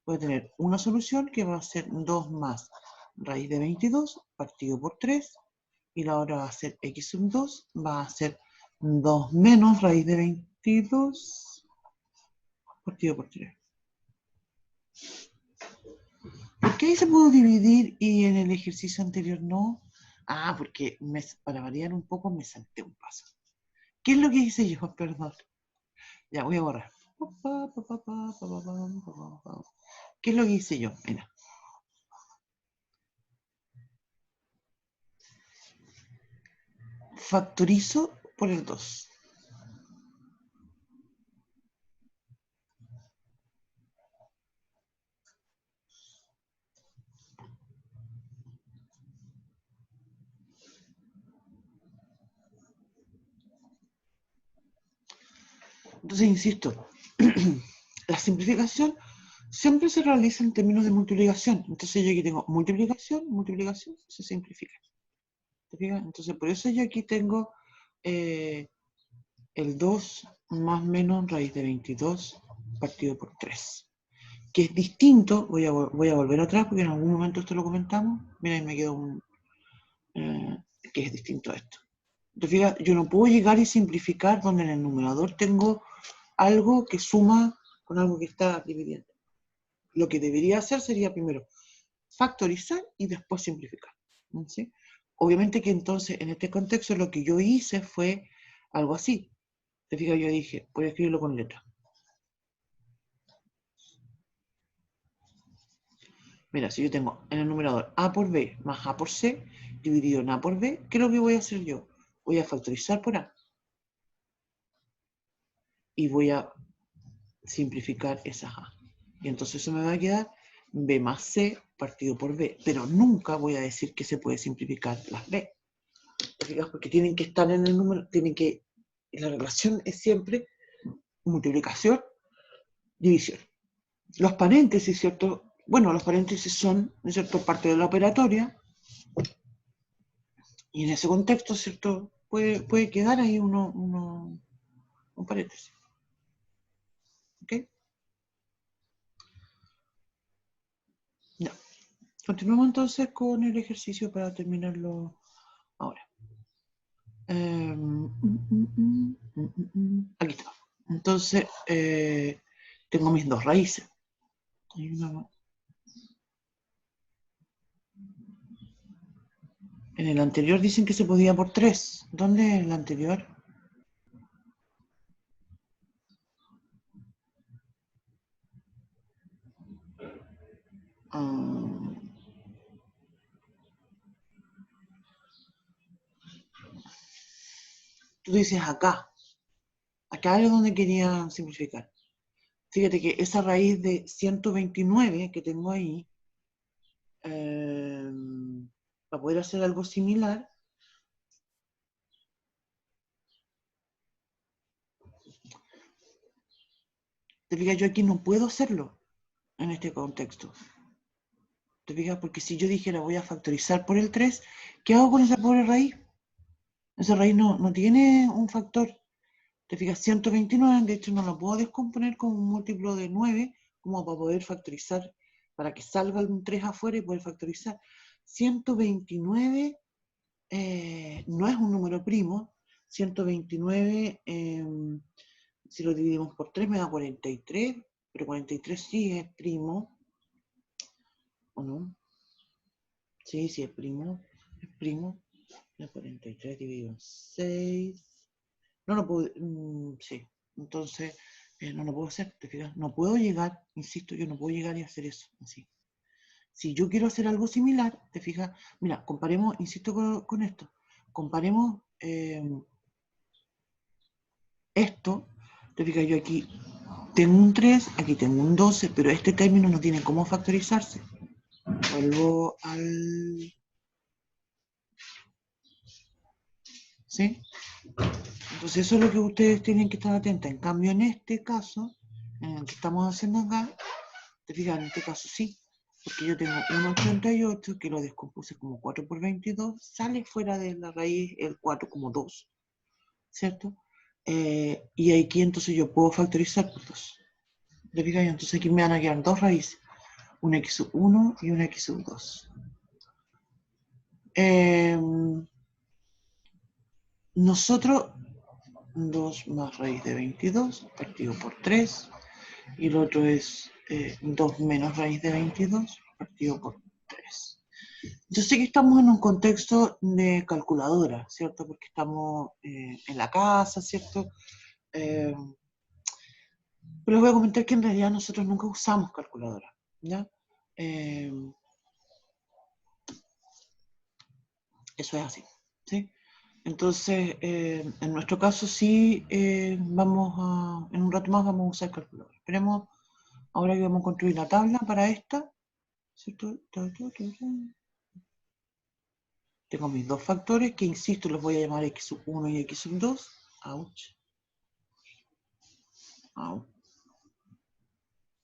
Voy a tener una solución que va a ser 2 más raíz de 22 partido por 3. Y la otra va a ser x sub 2, va a ser 2 menos raíz de 22 partido por 3. ¿Por qué ahí se pudo dividir y en el ejercicio anterior no? Ah, porque para variar un poco me salté un paso. ¿Qué es lo que hice yo? Perdón. Ya, voy a borrar. ¿Qué es lo que hice yo? Mira. Factorizo por el 2. Entonces, insisto, la simplificación siempre se realiza en términos de multiplicación. Entonces yo aquí tengo multiplicación, se simplifica. ¿Te fijas? Entonces por eso yo aquí tengo el 2 más menos raíz de 22 partido por 3. Que es distinto, voy a volver atrás porque en algún momento esto lo comentamos. Mira, ahí me quedó un... que es distinto a esto. ¿Te fijas? Yo no puedo llegar y simplificar donde en el numerador tengo algo que suma con algo que está dividiendo. Lo que debería hacer sería primero factorizar y después simplificar. ¿Sí? Obviamente que entonces en este contexto lo que yo hice fue algo así. Te fijas, yo dije, voy a escribirlo con letra. Mira, si yo tengo en el numerador A por B más A por C, dividido en A por B, ¿qué es lo que voy a hacer yo? Voy a factorizar por A. Y voy a simplificar esas A. Y entonces eso me va a quedar B más C partido por B. Pero nunca voy a decir que se puede simplificar las B. Porque tienen que estar en el número, la relación es siempre multiplicación, división. Los paréntesis, ¿cierto? Bueno, los paréntesis son, ¿no es cierto?, parte de la operatoria. Y en ese contexto, ¿cierto?, puede quedar ahí un paréntesis. ¿Ok? Ya. Continuamos entonces con el ejercicio para terminarlo ahora. Aquí está. Entonces, tengo mis dos raíces. Hay una... En el anterior dicen que se podía por 3. ¿Dónde es el anterior? Tú dices acá. Acá es donde quería simplificar. Fíjate que esa raíz de 129 que tengo ahí, para poder hacer algo similar, te fijas, yo aquí no puedo hacerlo en este contexto. ¿Te fijas? Porque si yo dijera voy a factorizar por el 3, ¿qué hago con esa pobre raíz? Esa raíz no tiene un factor. Te fijas, 129, de hecho no lo puedo descomponer como un múltiplo de 9, como para poder factorizar, para que salga un 3 afuera y poder factorizar. 129 no es un número primo. 129, si lo dividimos por 3 me da 43, pero 43 sí es primo, ¿o no? Sí es primo, es primo. 43 dividido en 6. No lo puedo, sí. Entonces, no lo puedo hacer, ¿te fijas? No puedo llegar, insisto, yo no puedo llegar y hacer eso así. Si yo quiero hacer algo similar, ¿te fijas? Mira, comparemos, insisto con esto. Comparemos esto. ¿Te fijas? Yo aquí tengo un 3, aquí tengo un 12, pero este término no tiene cómo factorizarse. Vuelvo al... ¿Sí? Entonces eso es lo que ustedes tienen que estar atentos. En cambio, en este caso, en el que estamos haciendo acá, te fijas, en este caso sí, porque yo tengo 1,88 que lo descompuse como 4 por 22, sale fuera de la raíz el 4 como 2, ¿cierto? Y aquí entonces yo puedo factorizar por 2. ¿Te fijas? Entonces aquí me van a quedar dos raíces, una x sub 1 y una x sub 2. Nosotros, 2 más raíz de 22 partido por 3, y el otro es 2 menos raíz de 22 partido por 3. Yo sé que estamos en un contexto de calculadora, ¿cierto? Porque estamos en la casa, ¿cierto? Pero les voy a comentar que en realidad nosotros nunca usamos calculadora, ¿ya? Eso es así, ¿sí? Entonces, en nuestro caso sí, en un rato más vamos a usar calculadora. Esperemos, ahora que vamos a construir la tabla para esta, ¿cierto? Tengo mis dos factores que, insisto, los voy a llamar x sub 1 y x sub 2. Ouch. Au.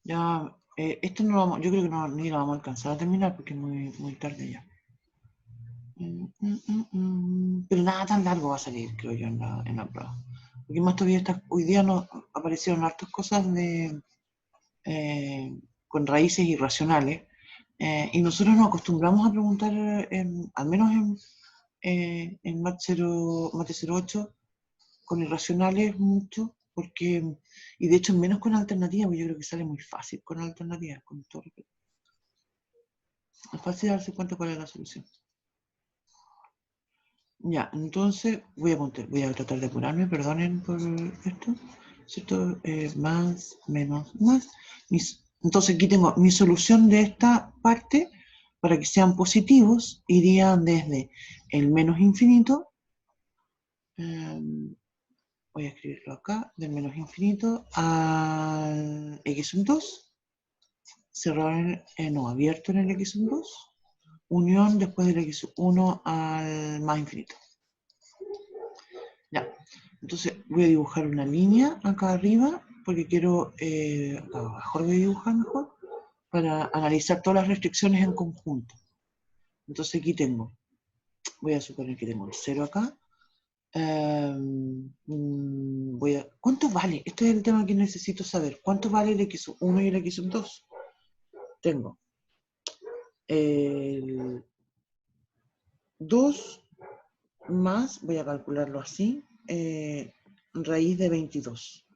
Ya, esto no lo vamos, yo creo que no, ni lo vamos a alcanzar a terminar porque es muy tarde ya. Pero nada tan largo va a salir, creo yo, en la prueba. Porque más todavía hoy día nos aparecieron hartas cosas con raíces irracionales. Y nosotros nos acostumbramos a preguntar, al menos en Mate 08, con irracionales mucho, y de hecho menos con alternativas, porque yo creo que sale muy fácil con alternativas, con todo respeto. Es fácil darse cuenta cuál es la solución. Ya, entonces voy a tratar de apurarme, perdonen por esto, ¿cierto? Más, menos, más. Mis Entonces aquí tengo mi solución de esta parte, para que sean positivos, iría desde el menos infinito, voy a escribirlo acá, del menos infinito al x sub 2, cerrado no, abierto en el x sub 2, unión después del x sub 1 al más infinito. Ya, entonces voy a dibujar una línea acá arriba, porque quiero, acá abajo lo voy a dibujar mejor, para analizar todas las restricciones en conjunto. Entonces aquí tengo, voy a suponer que tengo el 0 acá. ¿Cuánto vale? Este es el tema que necesito saber. ¿Cuánto vale el x sub 1 y el x sub 2? Tengo el 2 más, voy a calcularlo así, raíz de 22.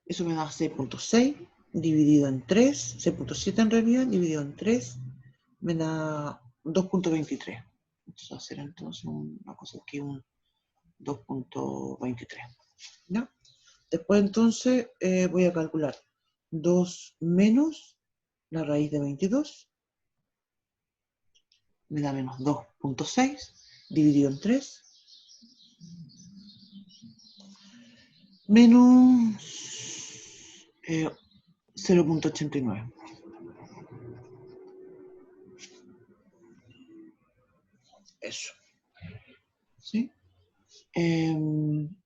Eso me da 6.6 dividido en 3, 6.7 en realidad, dividido en 3, me da 2.23. Entonces va a ser entonces una cosa aquí, un 2.23. ¿Ya? Después entonces voy a calcular 2 menos la raíz de 22, me da menos 2.6 dividido en 3, menos 0.89. Eso. ¿Sí?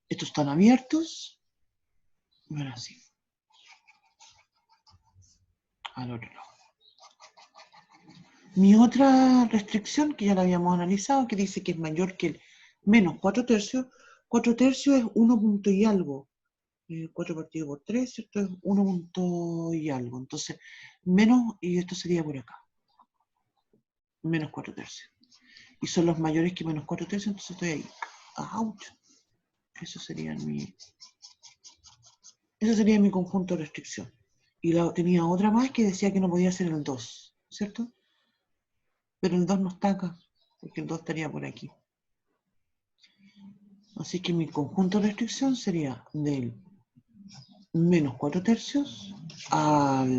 Estos están abiertos. Bueno, así. Al otro lado. Mi otra restricción, que ya la habíamos analizado, que dice que es mayor que el menos 4 tercios. 4 tercios es 1 punto y algo. 4 partido por 3, ¿cierto? Es 1 punto y algo. Entonces, menos, y esto sería por acá. Menos 4 tercios. Y son los mayores que menos 4 tercios, entonces estoy ahí. ¡Auch! Eso sería mi conjunto de restricción. Y tenía otra más que decía que no podía ser el 2, ¿cierto? Pero el 2 no está acá, porque el 2 estaría por aquí. Así que mi conjunto de restricción sería del menos 4 tercios al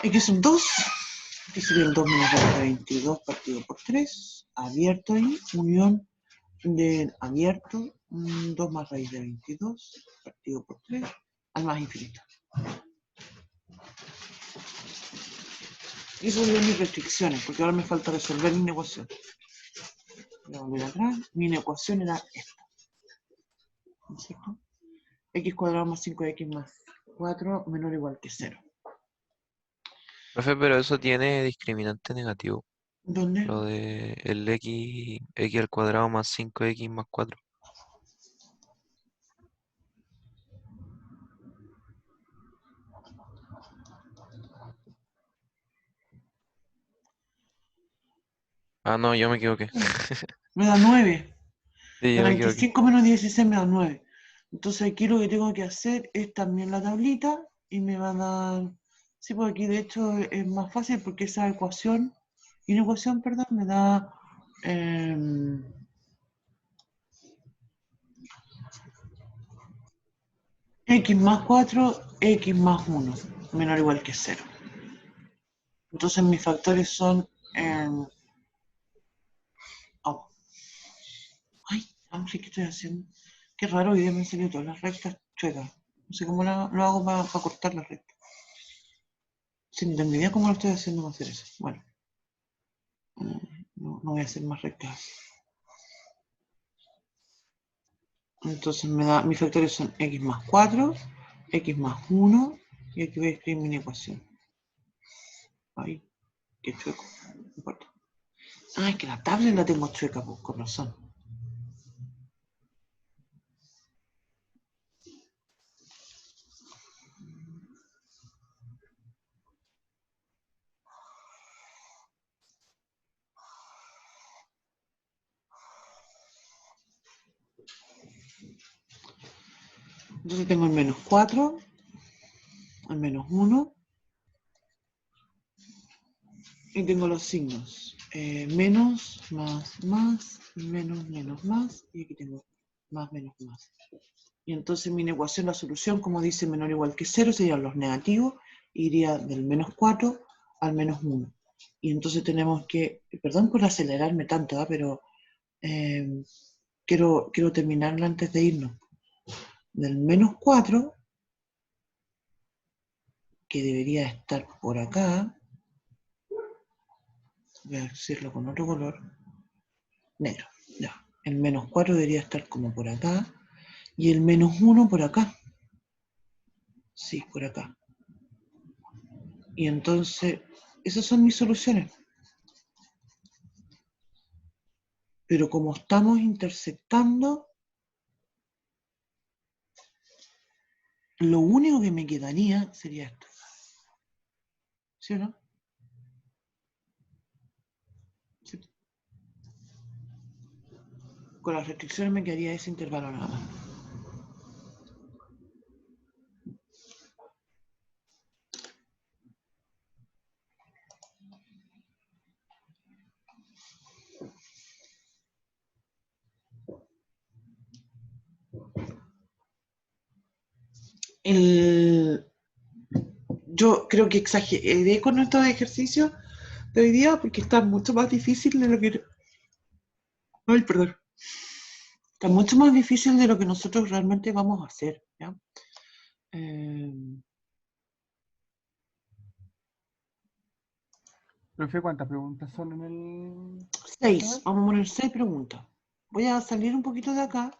x sub 2, que sería el 2 menos 22 partido por 3, abierto ahí, unión del abierto, 2 más raíz de 22 partido por 3, al más infinito. Y eso serían mis restricciones, porque ahora me falta resolver mi ecuación. Voy a volver atrás. Mi ecuación era esta. ¿No es cierto? X cuadrado más 5x más 4 menor o igual que 0. Profe, pero eso tiene discriminante negativo. ¿Dónde? Lo de el x al cuadrado más 5x más 4. Ah, no, yo me equivoqué. Me da 9. Sí, yo me equivoqué. 45 menos 16 me da 9. Entonces aquí lo que tengo que hacer es también la tablita y me va a dar... Sí, porque aquí de hecho es más fácil porque esa ecuación, perdón, me da... x más 4, x más 1, menor o igual que 0. Entonces mis factores son... oh. Ay, ¿qué estoy haciendo? Qué raro, hoy día me han salido todas las rectas chuecas. No sé cómo lo hago para cortar las rectas. Sin tener ni idea cómo lo estoy haciendo para hacer eso. Bueno, no voy a hacer más rectas. Entonces me da, mis factores son x más 4, x más 1, y aquí voy a escribir mi ecuación. Ay, qué chueco, no importa. Ah, es que la tablet la tengo chueca, pues, con razón. Entonces tengo el menos 4, el menos 1, y tengo los signos. Menos, más, menos, menos, más, y aquí tengo más, menos, más. Y entonces mi ecuación, la solución, como dice menor o igual que 0, serían los negativos, iría del menos 4 al menos 1. Y entonces tenemos que, perdón por acelerarme tanto, pero quiero terminarla antes de irnos. Del menos 4, que debería estar por acá, voy a decirlo con otro color, negro, ya. El menos 4 debería estar como por acá, y el menos 1 por acá. Sí, por acá. Y entonces, esas son mis soluciones. Pero como estamos intersectando, lo único que me quedaría sería esto. ¿Sí o no? Sí. Con las restricciones me quedaría ese intervalo nada más. Yo creo que exageré con estos ejercicios de hoy día porque está mucho más difícil de lo que... Ay, perdón. Está mucho más difícil de lo que nosotros realmente vamos a hacer, ¿ya? Profe, ¿cuántas preguntas son en el...? 6, vamos a poner 6 preguntas. Voy a salir un poquito de acá,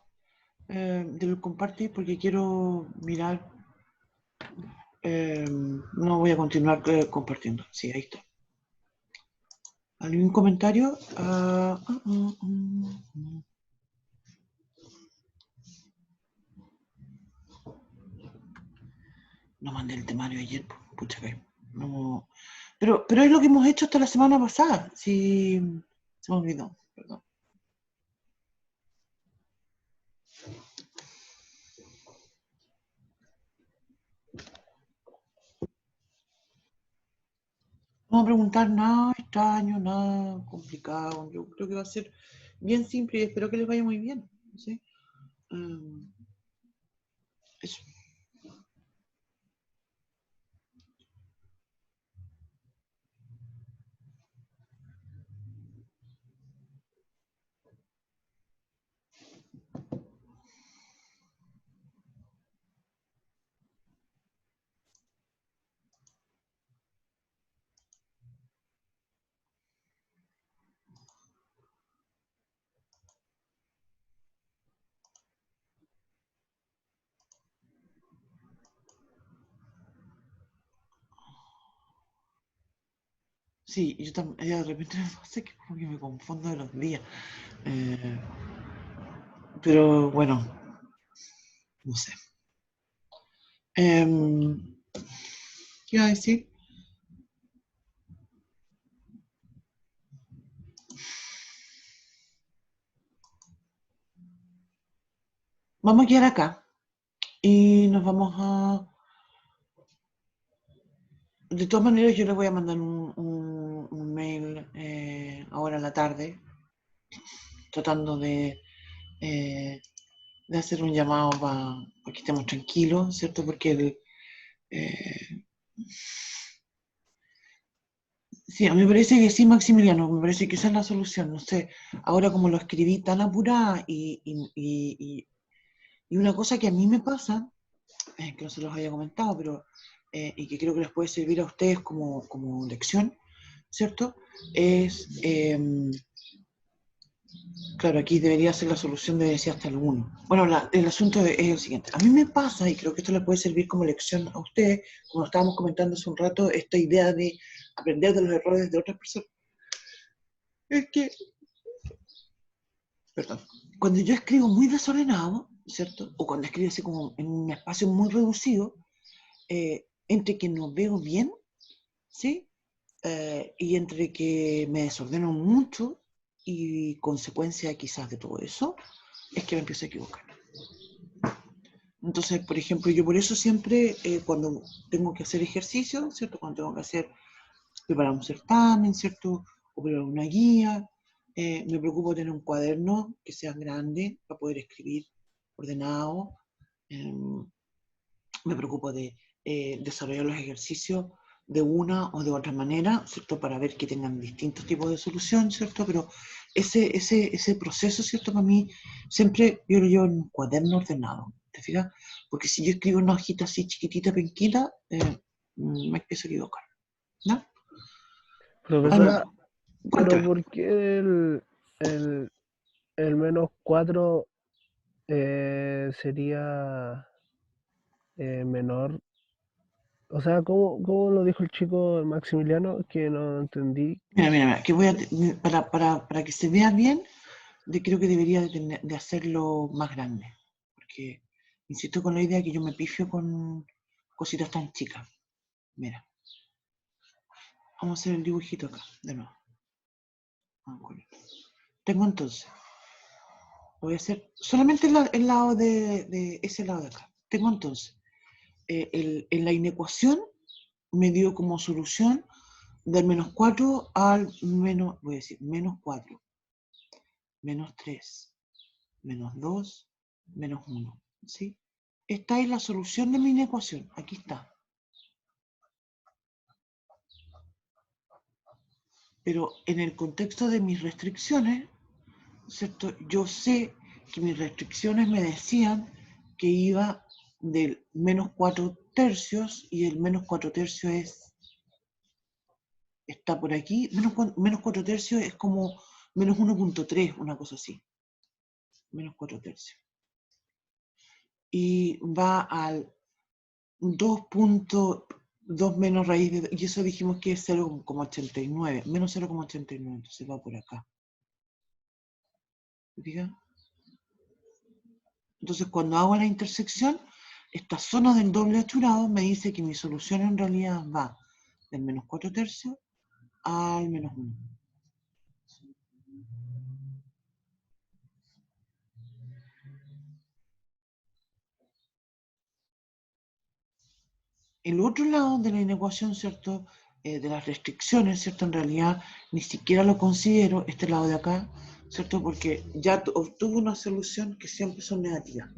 del compartir, porque quiero mirar. No voy a continuar compartiendo. Sí, ahí está. ¿Algún comentario? No mandé el temario ayer, pucha que no. Pero es lo que hemos hecho hasta la semana pasada. Sí, se me olvidó, perdón. No vamos a preguntar nada extraño, nada complicado. Yo creo que va a ser bien simple y espero que les vaya muy bien. ¿Sí? Eso. Sí, yo también, de repente me pasa que como que me confundo de los días. Pero bueno, no sé. ¿Qué iba a decir? Vamos a quedar acá y nos vamos a... De todas maneras, yo les voy a mandar un mail ahora en la tarde, tratando de hacer un llamado para que estemos tranquilos, ¿cierto? Porque sí, a mí me parece que sí, Maximiliano, me parece que esa es la solución, no sé. Ahora como lo escribí tan apurada y una cosa que a mí me pasa, que no se los había comentado, pero y que creo que les puede servir a ustedes como lección, ¿cierto? Es, claro, aquí debería ser la solución, debería ser hasta el 1. Bueno, el asunto es el siguiente. A mí me pasa, y creo que esto les puede servir como lección a ustedes, como estábamos comentando hace un rato, esta idea de aprender de los errores de otras personas. Es que, perdón, cuando yo escribo muy desordenado, ¿cierto? O cuando escribo así como en un espacio muy reducido, entre que no veo bien, ¿sí? Y entre que me desordeno mucho y consecuencia quizás de todo eso, es que me empiezo a equivocar. Entonces, por ejemplo, yo por eso siempre, cuando tengo que hacer ejercicio, ¿cierto? Cuando tengo que preparar un certamen, ¿cierto? O preparar una guía, me preocupo de tener un cuaderno que sea grande para poder escribir ordenado, Me preocupo de desarrollar los ejercicios de una o de otra manera, ¿cierto? Para ver que tengan distintos tipos de solución, ¿cierto? Pero ese proceso, ¿cierto? Para mí, siempre yo lo llevo en un cuaderno ordenado, ¿te fijas? Porque si yo escribo una hojita así chiquitita, penquita, me empiezo a equivocar, ¿no? Profesora, pero Cuéntame. ¿por qué el, el -4 sería menor? O sea, ¿cómo lo dijo el chico Maximiliano? Que no entendí. Mira, que voy a, para que se vea bien, creo que debería de hacerlo más grande, porque insisto con la idea que yo me pifio con cositas tan chicas. Mira, vamos a hacer el dibujito acá, de nuevo. Tengo entonces, voy a hacer solamente el lado de ese lado de acá. Tengo entonces, en la inecuación me dio como solución del -4 al menos, voy a decir, -4, -3, -2, -1, ¿sí? Esta es la solución de mi inecuación, aquí está. Pero en el contexto de mis restricciones, ¿cierto? Yo sé que mis restricciones me decían que iba del -4/3 y el -4/3 está por aquí. -4/3 es como -1.3, una cosa así. -4/3. Y va al 2.2 menos raíz de... Y eso dijimos que es 0,89, menos 0,89, entonces va por acá. ¿Diga? Entonces cuando hago la intersección, esta zona del doble achurado me dice que mi solución en realidad va del -4/3 al -1. El otro lado de la inecuación, ¿cierto? De las restricciones, ¿cierto? En realidad ni siquiera lo considero, este lado de acá, ¿cierto? Porque ya obtuve una solución que siempre son negativas.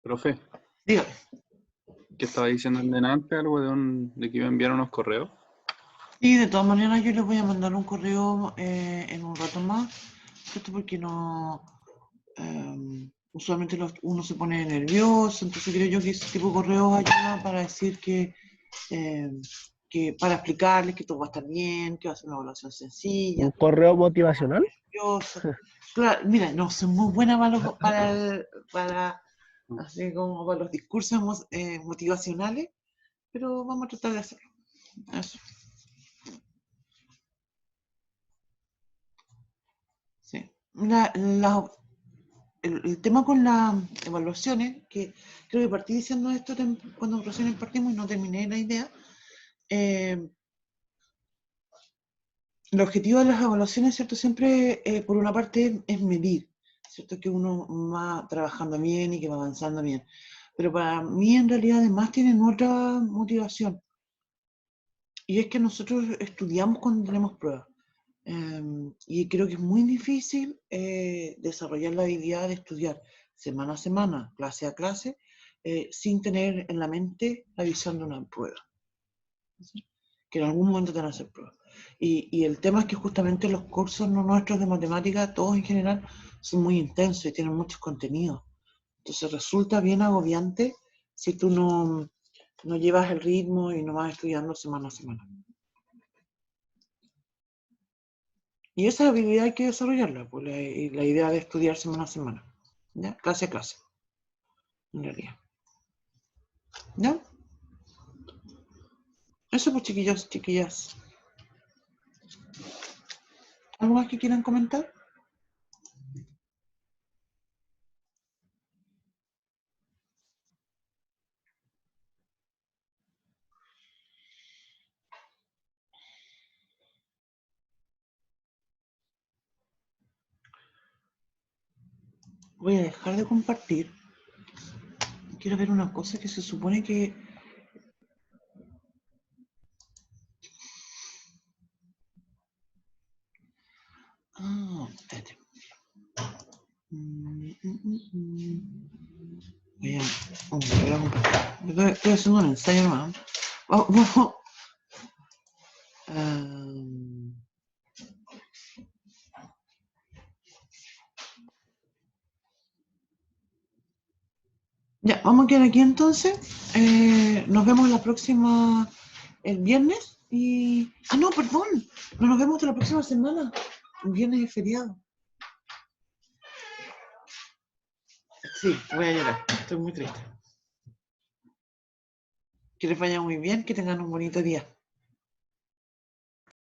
Profe, Dígame. ¿qué estaba diciendo en delante? Algo de que iba a enviar unos correos. Y de todas maneras yo les voy a mandar un correo en un rato más, ¿cierto? Porque no... usualmente uno se pone nervioso, entonces creo yo que ese tipo de correos ayuda para decir que para explicarles que todo va a estar bien, que va a ser una evaluación sencilla, ¿Un correo motivacional? nervioso. Claro, mira, no, soy muy buena para así como para los discursos motivacionales, pero vamos a tratar de hacerlo. Eso. Sí. El tema con las evaluaciones, que creo que partí diciendo esto cuando recién partimos y no terminé la idea, el objetivo de las evaluaciones, ¿cierto? Siempre, por una parte, es medir, ¿cierto? Que uno va trabajando bien y que va avanzando bien. Pero para mí, en realidad, además, tienen otra motivación. Y es que nosotros estudiamos cuando tenemos pruebas. Y creo que es muy difícil desarrollar la habilidad de estudiar semana a semana, clase a clase, sin tener en la mente la visión de una prueba. ¿Sí? Que en algún momento te van a hacer pruebas. Y el tema es que justamente los cursos no nuestros de matemáticas, todos en general, son muy intensos y tienen muchos contenidos. Entonces resulta bien agobiante si tú no llevas el ritmo y no vas estudiando semana a semana. Y esa habilidad hay que desarrollarla, pues la idea de estudiar semana a semana, ¿ya? Clase a clase, en realidad. ¿Ya? Eso pues chiquillos, chiquillas. ¿Algo más que quieran comentar? Voy a dejar de compartir. Quiero ver una cosa que se supone que... Espérate. Voy a compartir. Estoy haciendo un ensayo nomás. Vamos. Ya, vamos a quedar aquí entonces. Nos vemos la próxima, el viernes. Y... Ah, no, perdón. No nos vemos hasta la próxima semana. El viernes es feriado. Sí, voy a llorar. Estoy muy triste. Que les vaya muy bien, que tengan un bonito día.